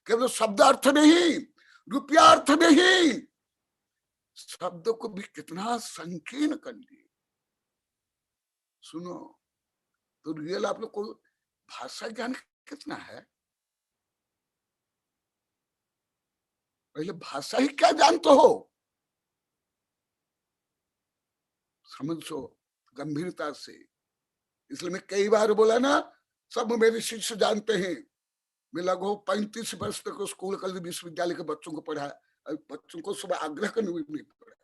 E: केवल शब्द अर्थ नहीं, रुपया अर्थ नहीं, शब्द को भी कितना संकीर्ण कर दिए। सुनो तो रियल आप लोग को भाषा ज्ञान कितना है? पहले भाषा ही क्या जानते हो, समझो गंभीरता से। इसलिए मैं कई बार बोला ना, सब मेरे शिष्य जानते हैं, मैं लगभग 35 वर्ष तक स्कूल कॉलेज विश्वविद्यालय के बच्चों को पढ़ा, बच्चों को सुबह आग्रह करने भी नहीं पड़ा।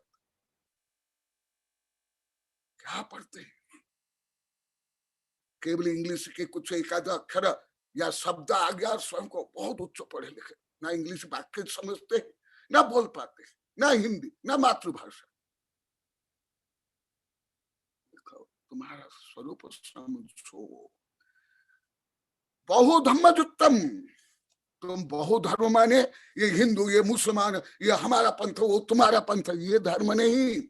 E: क्या पढ़ते हैं? केवल इंग्लिश के कुछ एकाध अक्षर या शब्द आ गया, स्वयं को बहुत उच्च पढ़े लिखे, ना इंग्लिश वाक्य समझते, ना बोल पाते, ना हिंदी, ना मातृभाषा। तुम्हारा स्वरूप समझो। बहुधम्मजुत्तम, तुम बहुधर्म माने ये हिंदू, ये मुसलमान, ये हमारा पंथ, वो तुम्हारा पंथ, ये धर्म नहीं,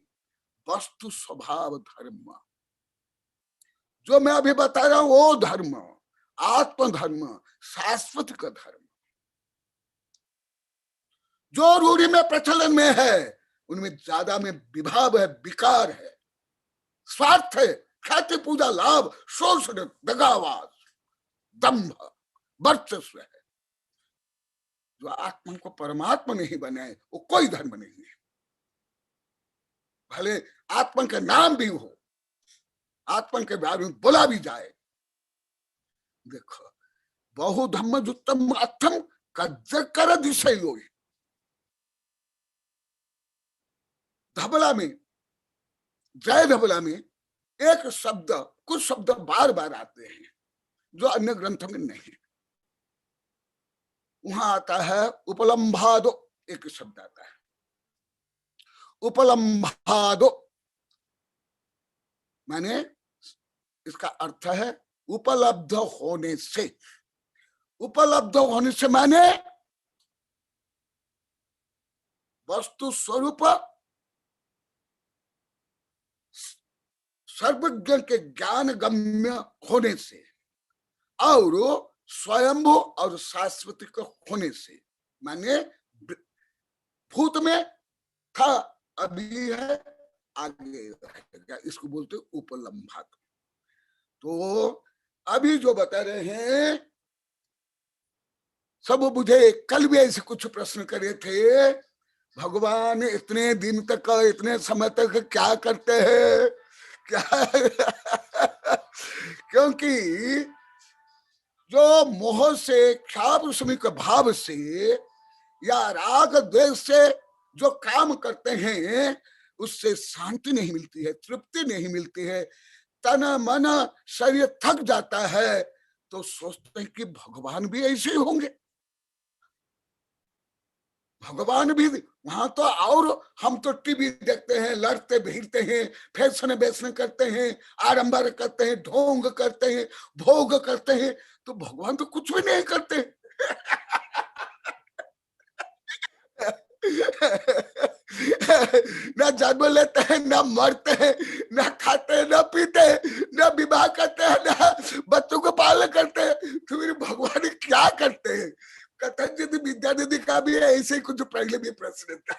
E: वस्तु स्वभाव धर्म। जो मैं अभी बता रहा हूं वो धर्म, आत्म धर्म, शाश्वत का धर्म, जो रूढ़ी में प्रचलन में है, उनमें ज्यादा में विभाव है, विकार है, स्वार्थ है, ख्याति पूजा, लाभ, शोषण, दगावाज, दंभ, वर्चस्व है। जो आत्मा को परमात्मा नहीं बनाए वो कोई धर्म नहीं है। भले आत्मा का नाम भी हो, आत्मा के बारे में बोला भी जाए। देखो, बहुधम्मजुत्तम अर्थम कर दिशा लोग, धबला में, जय धबला में एक शब्द, कुछ शब्द बार बार आते हैं जो अन्य ग्रंथ में नहीं। वहां आता है उपलम्भादो, एक शब्द आता है उपलम्भादो, माने इसका अर्थ है उपलब्ध होने से। उपलब्ध होने से माने वस्तु स्वरूप सर्वज्ञ के ज्ञान गम्य होने से, और स्वयंभू और शाश्वतिक होने से। माने भूत में था, अभी है, आगे रहेगा, इसको बोलते उपलम्भात। तो अभी जो बता रहे हैं सब मुझे कल भी ऐसे कुछ प्रश्न करे थे, भगवान इतने दिन तक इतने समय तक क्या करते हैं क्या क्योंकि जो मोह से, क्षाप स्मिक भाव से या राग द्वेष से जो काम करते हैं उससे शांति नहीं मिलती है, तृप्ति नहीं मिलती है, तन मन शरीर थक जाता है, तो सोचते हैं कि भगवान भी ऐसे ही होंगे, भगवान भी वहां तो, और हम तो टीवी देखते हैं, लड़ते भिड़ते हैं, फैशन वैशन करते हैं, आडंबर करते हैं, ढोंग करते हैं, भोग करते हैं, तो भगवान तो कुछ भी नहीं करते ना जन्म लेते हैं, ना मरते हैं, ना खाते हैं, ना पीते हैं, ना विवाह करते हैं, ना बच्चों को पालन करते हैं, तो मेरे भगवान क्या करते हैं? कथनचित विद्यानिधि का भी ऐसे ही कुछ पहले भी प्रश्न था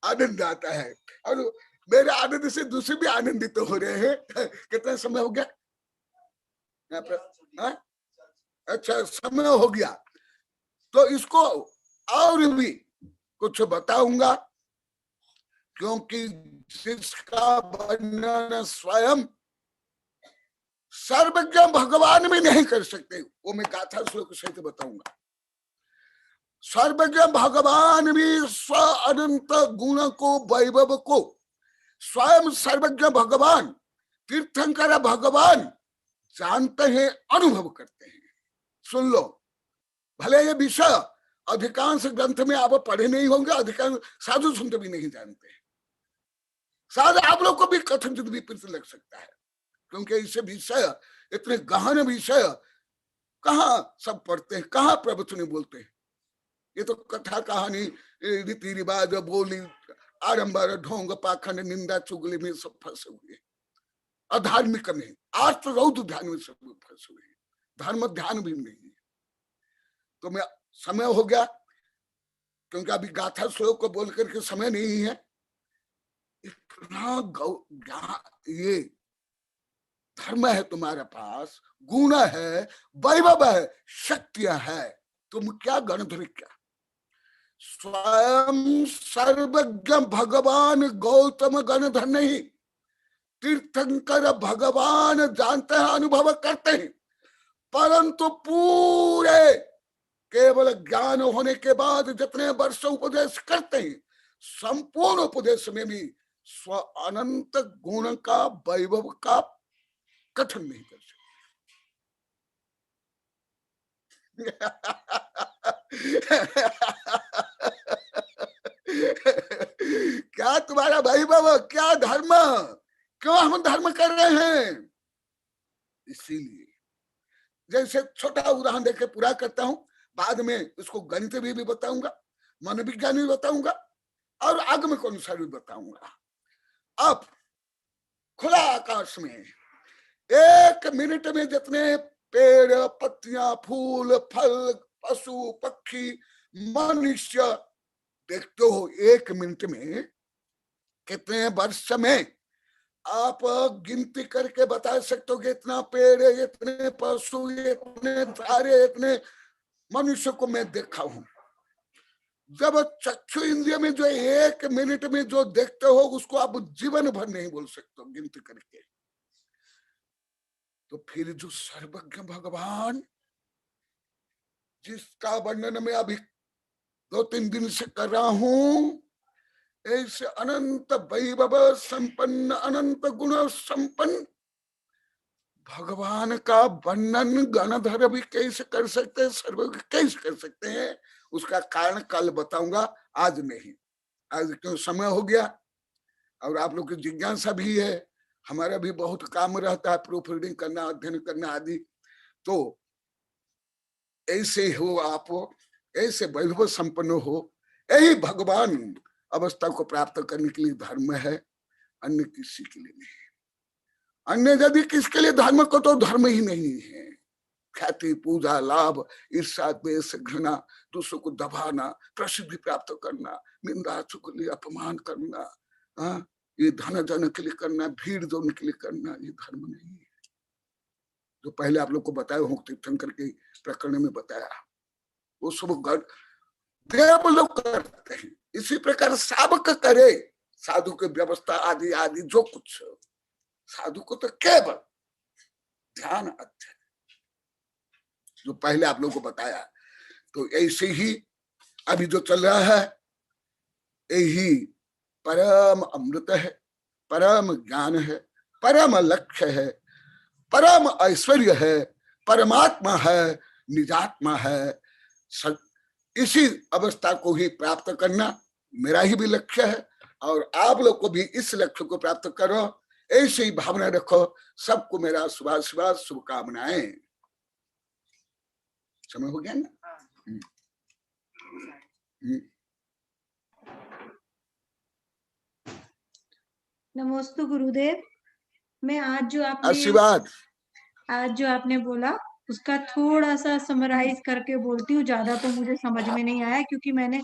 E: आनंद आता है, और मेरे आनंद से दूसरे भी आनंदित तो हो रहे हैं। कितना समय हो गया? अच्छा, समय हो गया, तो इसको और भी कुछ बताऊंगा, क्योंकि जिसका वर्णन स्वयं सर्वज्ञ भगवान भी नहीं कर सकते, वो मैं गाथा श्लोक सहित बताऊंगा। सर्वज्ञ भगवान भी स्व अनंत गुण को, वैभव को, स्वयं सर्वज्ञ भगवान, तीर्थंकर भगवान जानते हैं, अनुभव करते हैं। सुन लो, भले ये विषय अधिकांश ग्रंथ में आप पढ़े नहीं होंगे, अधिकांश साधु संत भी नहीं जानते हैं, शायद आप लोग को भी कथनचित विपरीत लग सकता है, क्योंकि इसे विषय, इतने गहन विषय कहाँ सब पढ़ते हैं, कहाँ प्रवचन बोलते हैं। ये तो कथा कहानी, रीति रिवाज, बोली, आडंबर, ढोंग, पाखंड, निंदा, चुगली में सब फंसे हुए, अधार्मिक में, आर्थ रौद्र ध्यान में सब फंसे हुए, धर्म ध्यान भी नहीं है। तो मैं, समय हो गया, क्योंकि अभी गाथा श्लोक को बोल करके समय नहीं है। इतना ये धर्म है तुम्हारे पास, गुण है, वैभव है, शक्तियां है, तुम क्या गणधर, क्या स्वयं सर्वज्ञ भगवान गौतम गणधर नहीं, तीर्थंकर भगवान जानते हैं, अनुभव करते हैं, परंतु पूरे केवल ज्ञान होने के बाद जितने वर्ष उपदेश करते हैं, संपूर्ण उपदेश में भी स्व अनंत गुण का, वैभव का कथन नहीं कर क्या तुम्हारा वैभव, क्या धर्म, क्यों हम धर्म कर रहे हैं? इसीलिए जैसे छोटा उदाहरण देके पूरा करता हूं, बाद में उसको गणित भी बताऊंगा, मनोविज्ञान भी बताऊंगा, और आगम के अनुसार भी बताऊंगा। अब खुला आकाश में 1 मिनट में जितने पेड़, पत्तियां, फूल, फल, पशु, पक्षी, मनुष्य देखते हो, 1 मिनट में कितने वर्ष में आप गिनती करके बता सकते हो कि इतना पेड़, इतने पशु, इतने तारे, इतने मनुष्य को मैं देखा हूं। जब चक्षु इंद्रिय में जो 1 मिनट में जो देखते हो, उसको आप जीवन भर नहीं बोल सकते हो गिनती करके। तो फिर जो सर्वज्ञ भगवान, जिसका वर्णन मैं अभी 2-3 दिन से कर रहा हूं, ऐसे अनंत वैभव संपन्न, अनंत गुण संपन्न भगवान का वर्णन गणधर भी कैसे कर सकते हैं, सर्वज्ञ कैसे कर सकते हैं, उसका कारण कल बताऊंगा, आज नहीं। आज क्यों समय हो गया, और आप लोग की जिज्ञासा भी है, हमारा भी बहुत काम रहता है, प्रूफ रीडिंग करना, अध्ययन करना आदि। तो ऐसे हो आप, ऐसे वैभव संपन्न हो, यही भगवान अवस्था को प्राप्त करने के लिए धर्म है, अन्य किसी के लिए नहीं। अन्य यदि किसके लिए धर्म को, तो धर्म ही नहीं है। ख्याति, पूजा, लाभ, ईर्ष्या, द्वेष, घृणा, दूसरों को दबाना, प्रसिद्धि प्राप्त करना, निंदा, चुगली, अपमान करना, ये धन जन के लिए करना, भीड़ जोड़ने के लिए करना, ये धर्म नहीं है। जो पहले आप लोग को बताया हूं, तीर्थंकर के प्रकरण में बताया, वो सब देव लोग करते हैं। इसी प्रकार साधक करे, साधु की व्यवस्था आदि आदि जो कुछ, साधु को तो केवल ध्यान अध्ययन, जो पहले आप लोगों को बताया। तो ऐसे ही अभी जो चल रहा है, यही परम अमृत है, परम ज्ञान है, परम लक्ष्य है, परम ऐश्वर्य है, परमात्मा है, निजात्मा है। इसी अवस्था को ही प्राप्त करना मेरा ही भी लक्ष्य है, और आप लोग को भी इस लक्ष्य को प्राप्त करो, ऐसी ही भावना रखो। सबको मेरा शुभाशीर्वाद, शुभकामनाएं। समय हो गया ना?
C: नमोस्तु गुरुदेव। मैं आज
E: आशीर्वाद।
C: जो आपने बोला उसका थोड़ा सा समराइज करके बोलती हूँ। ज्यादा तो मुझे समझ में नहीं आया, क्योंकि मैंने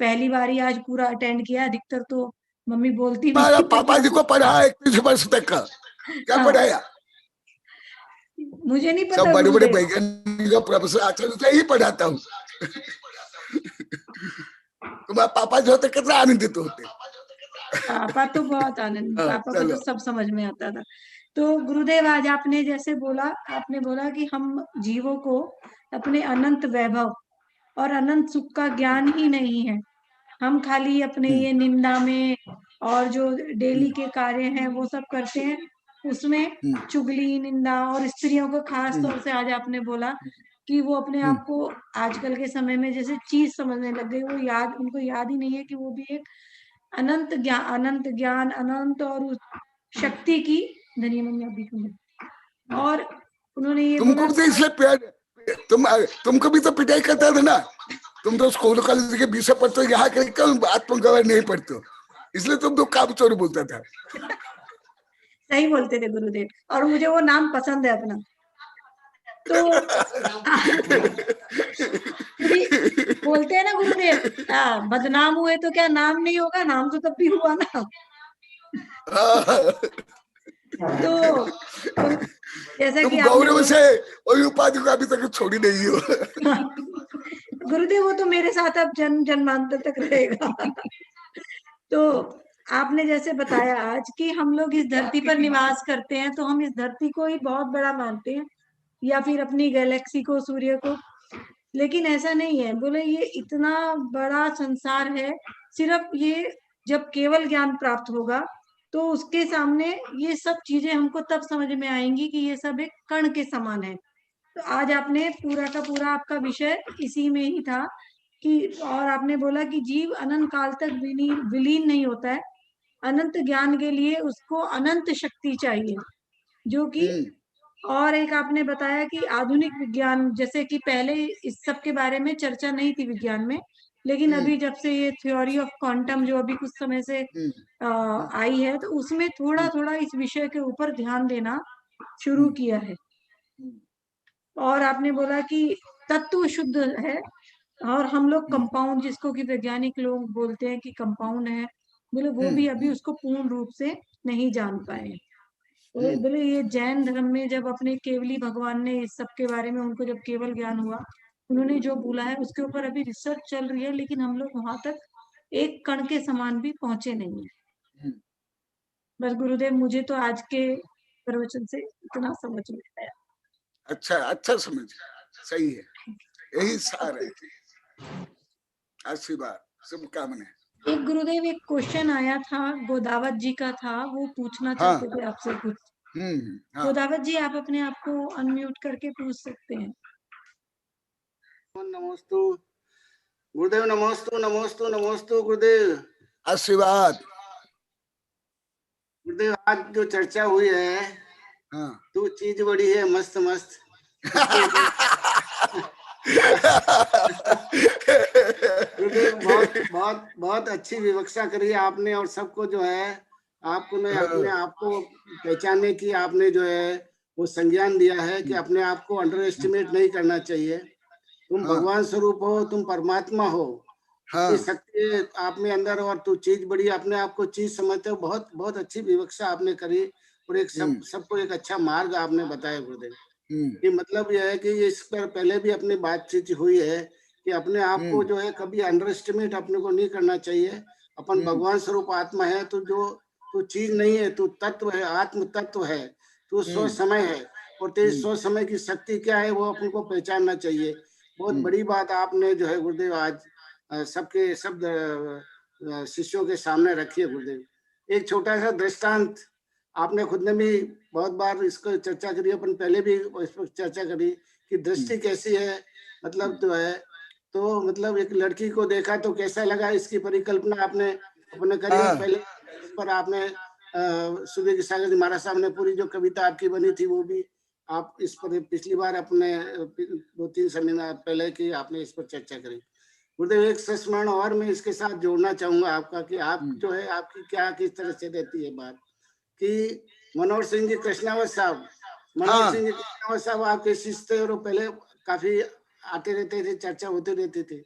C: पहली बार ही आज पूरा अटेंड किया। अधिकतर तो मम्मी बोलती भी थी,
E: पापा जी को पढ़ाया 21 वर्ष तक का, क्या
C: हाँ,
E: पढ़ाया?
C: मुझे नहीं पता।
E: सब बड़े बड़े वैज्ञानिक प्रोफेसर आचार्य से ही पढ़ाता हूँ। तुम्हारे पापा जो होते कितना आनंदित होते।
C: पापा तो बहुत आनंद, पापा को तो सब समझ में आता था। तो गुरुदेव, आज आपने जैसे बोला, आपने बोला कि हम जीवों को अपने अनंत वैभव और अनंत सुख का ज्ञान ही नहीं है। हम खाली अपने ये निंदा में और जो डेली के कार्य हैं वो सब करते हैं, उसमें चुगली, निंदा, और स्त्रियों को खास तौर से आज आपने बोला कि वो अपने आप को आजकल के समय में जैसे चीज समझने लग गई। वो उनको याद ही नहीं है कि वो भी एक अनंत ज्ञान, अनंत और उस शक्ति की धनी मम्मी अभी और उन्होंने ये
E: तुमको भी तो इसलिए तुमको भी तो पिटाई करता था ना। तुम तो स्कूल कॉलेज के विषय पढ़ते हो, यहाँ के क्यों आत्मगवाह नहीं पढ़ते हो? इसलिए तुम तो काम चोर बोलता था।
C: सही बोलते थे गुरुदेव, और मुझे वो नाम पसंद है अपना। तो बोलते हैं ना गुरुदेव, बदनाम हुए तो क्या नाम नहीं होगा? नाम तो तब भी हुआ ना। तो जैसा कि
E: गौरव से वही उपाधि को अभी तक छोड़ी नहीं हो।
C: गुरुदेव वो तो मेरे साथ अब जन्म जन्मांतर तक रहेगा। तो आपने जैसे बताया आज कि हम लोग इस धरती पर निवास करते हैं, तो हम इस धरती को ही बहुत बड़ा मानते हैं, या फिर अपनी गैलेक्सी को, सूर्य को। लेकिन ऐसा नहीं है। बोले ये इतना बड़ा संसार है, सिर्फ ये जब केवल ज्ञान प्राप्त होगा तो उसके सामने ये सब चीजें हमको तब समझ में आएंगी कि ये सब एक कण के समान है। तो आज आपने पूरा का पूरा आपका विषय इसी में ही था कि, और आपने बोला कि जीव अनंत काल तक विलीन नहीं होता है। अनंत ज्ञान के लिए उसको अनंत शक्ति चाहिए, जो कि, और एक आपने बताया कि आधुनिक विज्ञान, जैसे कि पहले इस सब के बारे में चर्चा नहीं थी विज्ञान में, लेकिन अभी जब से ये थ्योरी ऑफ क्वांटम जो अभी कुछ समय से आई है, तो उसमें थोड़ा थोड़ा इस विषय के ऊपर ध्यान देना शुरू किया है। और आपने बोला कि तत्व शुद्ध है, और हम लोग कंपाउंड, जिसको कि वैज्ञानिक लोग बोलते हैं कि कंपाउंड है, बोले वो भी अभी उसको पूर्ण रूप से नहीं जान पाए। बोले ये जैन धर्म में जब अपने केवली भगवान ने इस सब के बारे में, उनको जब केवल ज्ञान हुआ, उन्होंने जो बोला है उसके ऊपर अभी रिसर्च चल रही है, लेकिन हम लोग वहां तक एक कण के समान भी पहुंचे नहीं है। बस गुरुदेव, मुझे तो आज के प्रवचन से इतना समझ में आया।
E: अच्छा समझ, सही है, यही सार है। आशीर्वाद, शुभकामनाएं।
C: एक गुरुदेव, एक क्वेश्चन आया था, गोदावत जी का था, वो पूछना चाहते थे आपसे कुछ। गोदावत जी, आप अपने आप को अनम्यूट करके पूछ सकते हैं।
I: नमोस्तु गुरुदेव, नमोस्तु नमोस्तु नमोस्तु गुरुदेव।
E: आशीर्वाद।
I: गुरुदेव, आज जो चर्चा हुई है, तो चीज बड़ी है मस्त मस्त। गुरुदेव, बहुत अच्छी विवक्षा करी है आपने, और सबको जो है आपको ने अपने आप को पहचानने की आपने जो है वो संज्ञान दिया है कि अपने आप को अंडर एस्टिमेट नहीं करना चाहिए। तुम भगवान स्वरूप हो, तुम परमात्मा हो, ये शक्ति आप में अंदर, और तू चीज बड़ी, अपने आप को चीज समझते हो। बहुत बहुत अच्छी विवक्षा आपने करी और एक सबको एक अच्छा मार्ग आपने बताया गुरुदेव। ये मतलब यह है कि इस पर पहले भी अपनी बातचीत हुई है कि अपने आप को जो है कभी अंडर एस्टिमेट अपने को नहीं करना चाहिए। अपन भगवान स्वरूप आत्मा है, तो जो तू चीज नहीं है, तू तत्व है, आत्म तत्व है, तू स्व समय है, और तेरी स्व समय की शक्ति क्या है वो अपन को पहचानना चाहिए। बहुत बड़ी बात आपने जो है गुरुदेव आज सबके सब शिष्यों के सामने रखी है गुरुदेव। एक छोटा सा दृष्टांत आपने खुद ने भी बहुत बार इसको चर्चा करी, अपन पहले भी इस पर चर्चा करी कि दृष्टि कैसी है, मतलब तो है, तो मतलब एक लड़की को देखा तो कैसा लगा, इसकी परिकल्पना आपने अपने करी। पहले इस पर आपने सुबह की सागर महाराज साहब ने पूरी जो कविता आपकी बनी थी वो भी आप इस पर पिछली बार अपने 2-3 सेमिनार पहले की आपने इस पर चर्चा करी। गुरुदेव एक संस्मरण और मैं इसके साथ जोड़ना चाहूंगा आपका कि आप जो है आपकी क्या किस तरह से रहती है बात कि मनोहर सिंह जी कृष्णावत साहब, मनोहर सिंह जी कृष्णावत साहब आपके शिष्य थे और पहले काफी आते रहते थे, चर्चा होती रहती थी।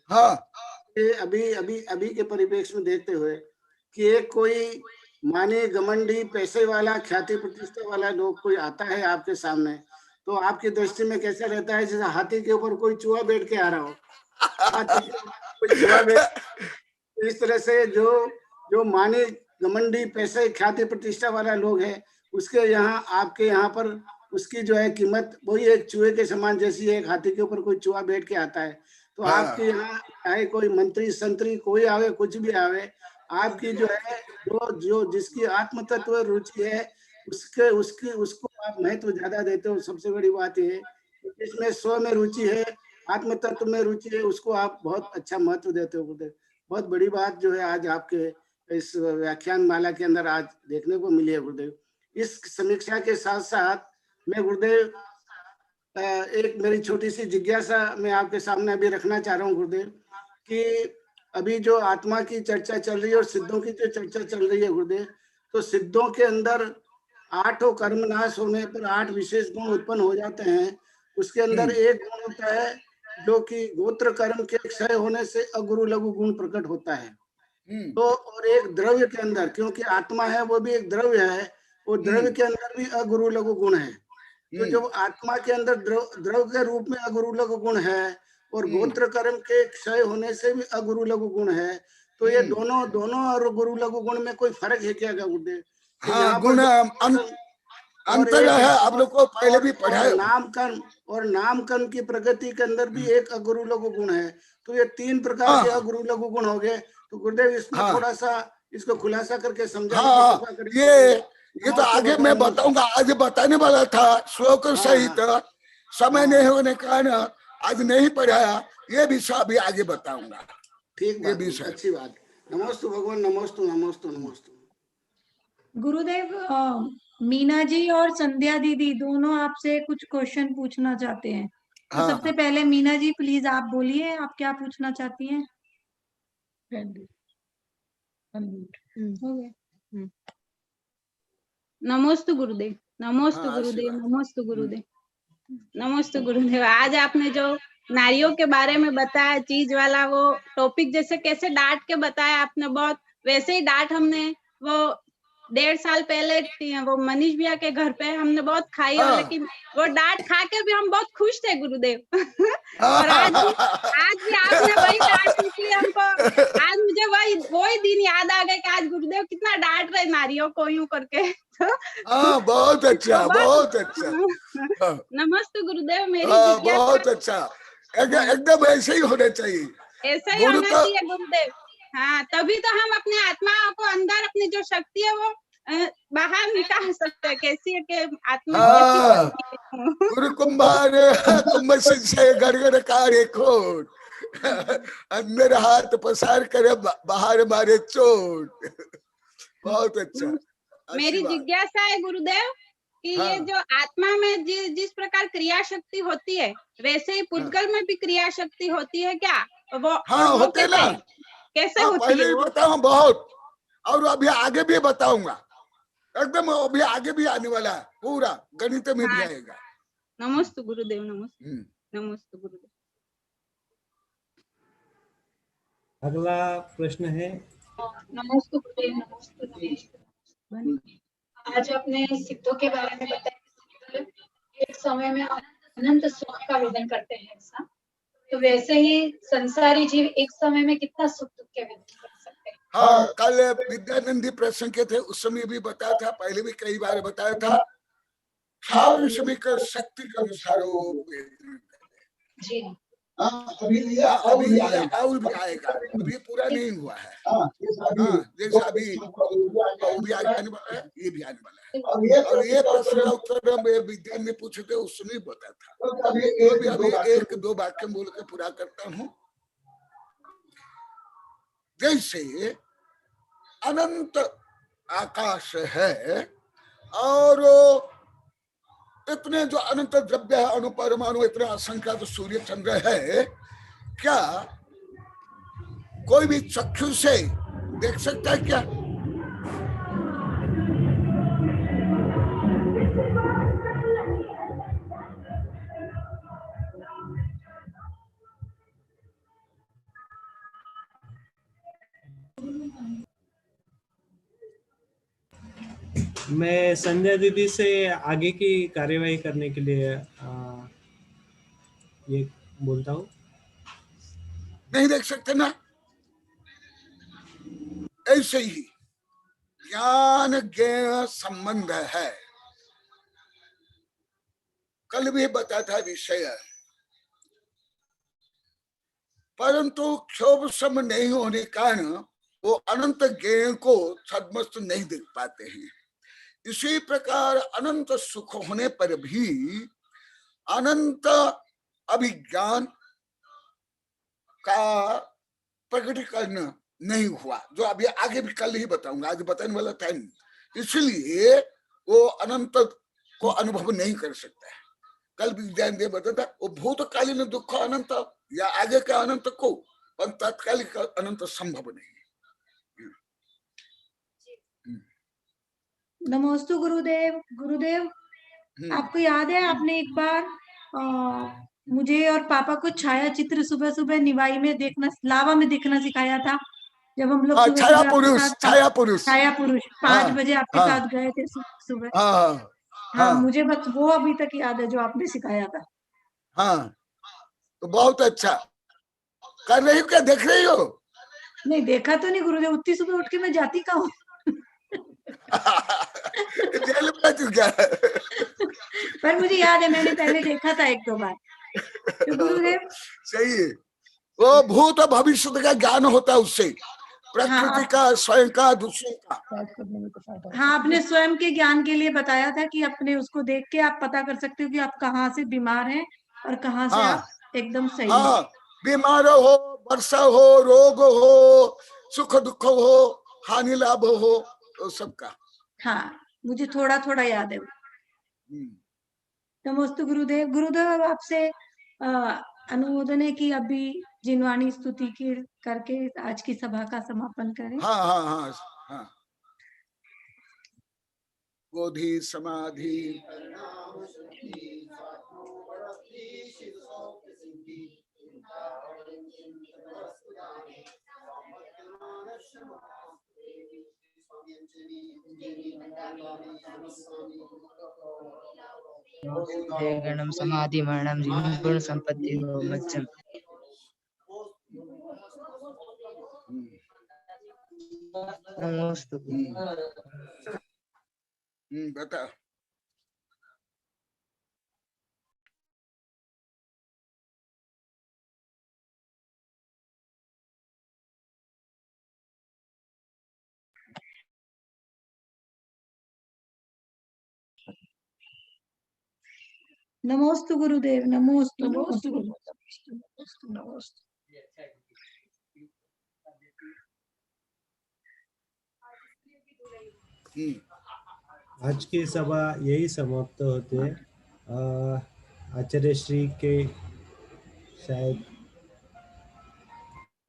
I: अभी के परिप्रेक्ष्य में देखते हुए कि एक कोई माने घमंडी पैसे वाला ख्याति प्रतिष्ठा वाला लोग कोई आता है आपके सामने, तो आपकी दृष्टि में कैसा रहता है? जैसे हाथी के ऊपर कोई चूहा बैठ के आ रहा हो, कोई चूहा बैठ। इस तरह से जो माने घमंडी पैसे ख्याति प्रतिष्ठा वाला लोग है, उसके यहाँ आपके यहाँ पर उसकी जो है कीमत वही एक चूहे के समान जैसी है। एक हाथी के ऊपर कोई चूहा बैठ के आता है, तो आपके यहाँ चाहे कोई मंत्री संतरी कोई आवे, कुछ भी आवे, आपकी जो है जो जिसकी आत्म तत्व रुचि है उसको आप महत्व ज्यादा देते हो। सबसे बड़ी बात ये है जिसमें स्व में रुचि है, आत्म तत्व में रुचि है, उसको आप बहुत अच्छा महत्व देते हो गुरुदेव। बहुत बड़ी बात जो है आज आपके इस व्याख्यान माला के अंदर आज देखने को मिली है गुरुदेव। इस समीक्षा के साथ साथ मैं गुरुदेव एक मेरी छोटी सी जिज्ञासा मैं आपके सामने अभी रखना चाह रहा हूँ गुरुदेव कि अभी जो आत्मा की चर्चा चल रही है और सिद्धों की जो चर्चा चल रही है गुरुदेव, तो सिद्धों के अंदर 8 कर्म नाश होने पर 8 विशेष गुण उत्पन्न हो जाते हैं। उसके अंदर एक गुण होता है जो कि गोत्र कर्म के क्षय होने से अगुरु लघु गुण प्रकट होता है। तो और एक द्रव्य के अंदर, क्योंकि आत्मा है वो भी एक द्रव्य है, वो द्रव्य के अंदर भी अगुरु लघु गुण है। तो जो आत्मा के अंदर द्रव्य के रूप में अगुरु लघु गुण है और गोत्र कर्म के क्षय होने से भी अगुरु लघु गुण है, तो ये दोनों और गुरु लघु गुण में कोई फर्क है क्या गुरुदेव?
E: गुण अंतर है, आप लोग को पहले भी पढ़ा है।
I: नामकर्म की प्रगति के अंदर भी एक अगुरु लघु गुण है, तो ये 3 प्रकार के अगुरु लघु गुण हो गए। तो गुरुदेव इसमें थोड़ा सा इसको खुलासा करके समझा।
E: ये तो आगे मैं बताऊंगा, आज बताने वाला था श्लोक सहित, समय नहीं होने के कारण आज नहीं पढ़ाया। ये विषय अभी आगे बताऊंगा।
I: ठीक, ये विषय अच्छी बात। नमोस्तु भगवान, नमोस्तु नमोस्तु नमोस्तु।
C: गुरुदेव मीना जी और संध्या दीदी दोनों आपसे कुछ क्वेश्चन पूछना चाहते हैं। तो सबसे पहले मीना जी प्लीज आप बोलिए, आप क्या पूछना चाहती हैं?
J: नमोस्तु गुरुदेव, नमोस्तु गुरुदेव, नमोस्तु गुरुदेव, नमोस्तु गुरुदेव। आज आपने जो नारियों के बारे में बताया, चीज वाला वो टॉपिक जैसे कैसे डांट के बताया आपने, बहुत वैसे ही डांट हमने वो 1.5 साल पहले वो मनीष भैया के घर पे हमने बहुत खाई है, लेकिन वो डांट खा के भी हम बहुत खुश थे गुरुदेव। और आज भी आपने वही डांट, इसलिए हमको आज मुझे वही दिन याद आ गए कि आज गुरुदेव कितना डांट रहे नारियों को यूं करके।
E: बहुत अच्छा, बहुत अच्छा।
J: नमस्ते गुरुदेव। मेरी
E: बहुत अच्छा, एकदम ऐसे ही होना चाहिए,
J: ऐसा ही होना चाहिए गुरुदेव। हाँ, तभी तो हम अपने आत्मा को अंदर अपनी जो शक्ति है वो बाहर निकाल सकते हैं। कैसी है कि आत्मा
E: गुरु कुंभार कुंभ संशय गड़गड़ कार्य खोट, अंदर हाथ पसार करे बाहर मारे चोट। बहुत अच्छा।
J: मेरी जिज्ञासा है गुरुदेव कि ये जो आत्मा में जिस प्रकार क्रिया शक्ति होती है, वैसे ही पुद्गल में भी क्रिया शक्ति होती है क्या? वो
E: होते ना,
J: कैसे होती
E: पहले
J: है?
E: बताऊं बहुत, और अभी आगे भी बताऊंगा। एकदम अभी आगे भी आने वाला है, पूरा गणित में भी आएगा।
J: नमस्ते गुरुदेव, नमस्ते नमस्ते गुरुदेव।
B: अगला प्रश्न है।
K: नमस्ते गुरुदेव, नमस्ते गुरुदेव। आज आपने सिद्धों के बारे में बताया, एक समय में अनंत सुख का वेदन करते हैं ऐसा, तो वैसे ही संसारी जीव एक समय में कितना सुख दुख के वेदन कर सकते हैं।
E: हाँ, कल विद्यानंदी प्रसंग के थे, उस समय भी बताया था, पहले भी कई बार बताया था। समय का शक्ति के अनुसार वो
K: जी
E: अभी और भी आएगा, अभी पूरा नहीं हुआ है। हाँ, जैसे अभी वो भी आने वाला है, ये भी आने वाला है। और ये प्रश्न उत्तर विद्यान ने पूछे थे, उस समय बताया था। तो अभी एक दो वाक्य बोल के पूरा करता हूँ। जैसे अनंत आकाश है और इतने जो अनंत द्रव्य है, अणु परमाणु इतने असंख्य तो सूर्य चंद्र है, क्या कोई भी चक्षु से देख सकता है क्या?
B: मैं संध्या दीदी से आगे की कार्यवाही करने के लिए ये बोलता हूँ।
E: नहीं देख सकते ना? ऐसे ही ज्ञान ज्ञेय संबंध है। कल भी बताया था विषय, परंतु क्षोभ सम नहीं होने के कारण वो अनंत ज्ञेय को सदमस्त नहीं देख पाते हैं। इसी प्रकार अनंत सुख होने पर भी अनंत अभिज्ञान का प्रकटीकरण नहीं हुआ, जो अभी आगे भी कल ही बताऊंगा, आज बताने वाला टाइम, इसलिए वो अनंत को अनुभव नहीं कर सकता है। कल भी ध्यान दे बताता, वो भूतकालीन दुख अनंत या आगे का अनंत को, पर तात्कालिक अनंत संभव नहीं।
C: नमोस्तु गुरुदेव। गुरुदेव, आपको याद है आपने एक बार मुझे और पापा को छाया चित्र सुबह सुबह निवाई में देखना, लावा में देखना सिखाया था, जब हम लोग सुबह
E: छाया पुरुष
C: 5 बजे आपके साथ गए थे सुबह। हाँ, मुझे बस वो अभी तक याद है जो आपने सिखाया था।
E: हाँ, तो बहुत अच्छा कर रही हो। क्या देख रही हो?
C: नहीं देखा तो नहीं गुरुदेव, उतनी सुबह उठ के मैं जाती कहाँ हूँ।
E: जेल में तू क्या?
C: पर मुझे याद है मैंने पहले देखा था 1-2 बार। तो गुरुदेव
E: सही है, वो भूत और भविष्य का ज्ञान होता है उससे, प्रकृति का, स्वयं का, दूसरों का।
C: हाँ, आपने स्वयं के ज्ञान के लिए बताया था कि अपने उसको देख के आप पता कर सकते हो कि आप कहाँ से बीमार हैं और कहाँ से आप एकदम सही हैं।
E: बीमार हो, वर्षा हो, रोग हो, सुख दुख हो, हानि लाभ हो, तो सबका।
C: हाँ, मुझे थोड़ा थोड़ा याद है। नमस्ते गुरुदेव। गुरुदेव, अब आपसे अनुमोदन है कि अभी जिनवाणी स्तुति की करके आज की सभा का समापन करें।
E: हाँ। बोधि समाधि
L: गणम समाधि मरणम जीवन पूर्ण संपत्ति हो मज्जम। नमोस्तु।
E: बता।
C: नमोस्तु गुरुदेव। नमोस्तु।
B: आज की सभा यही समाप्त होते। आचार्य श्री के शायद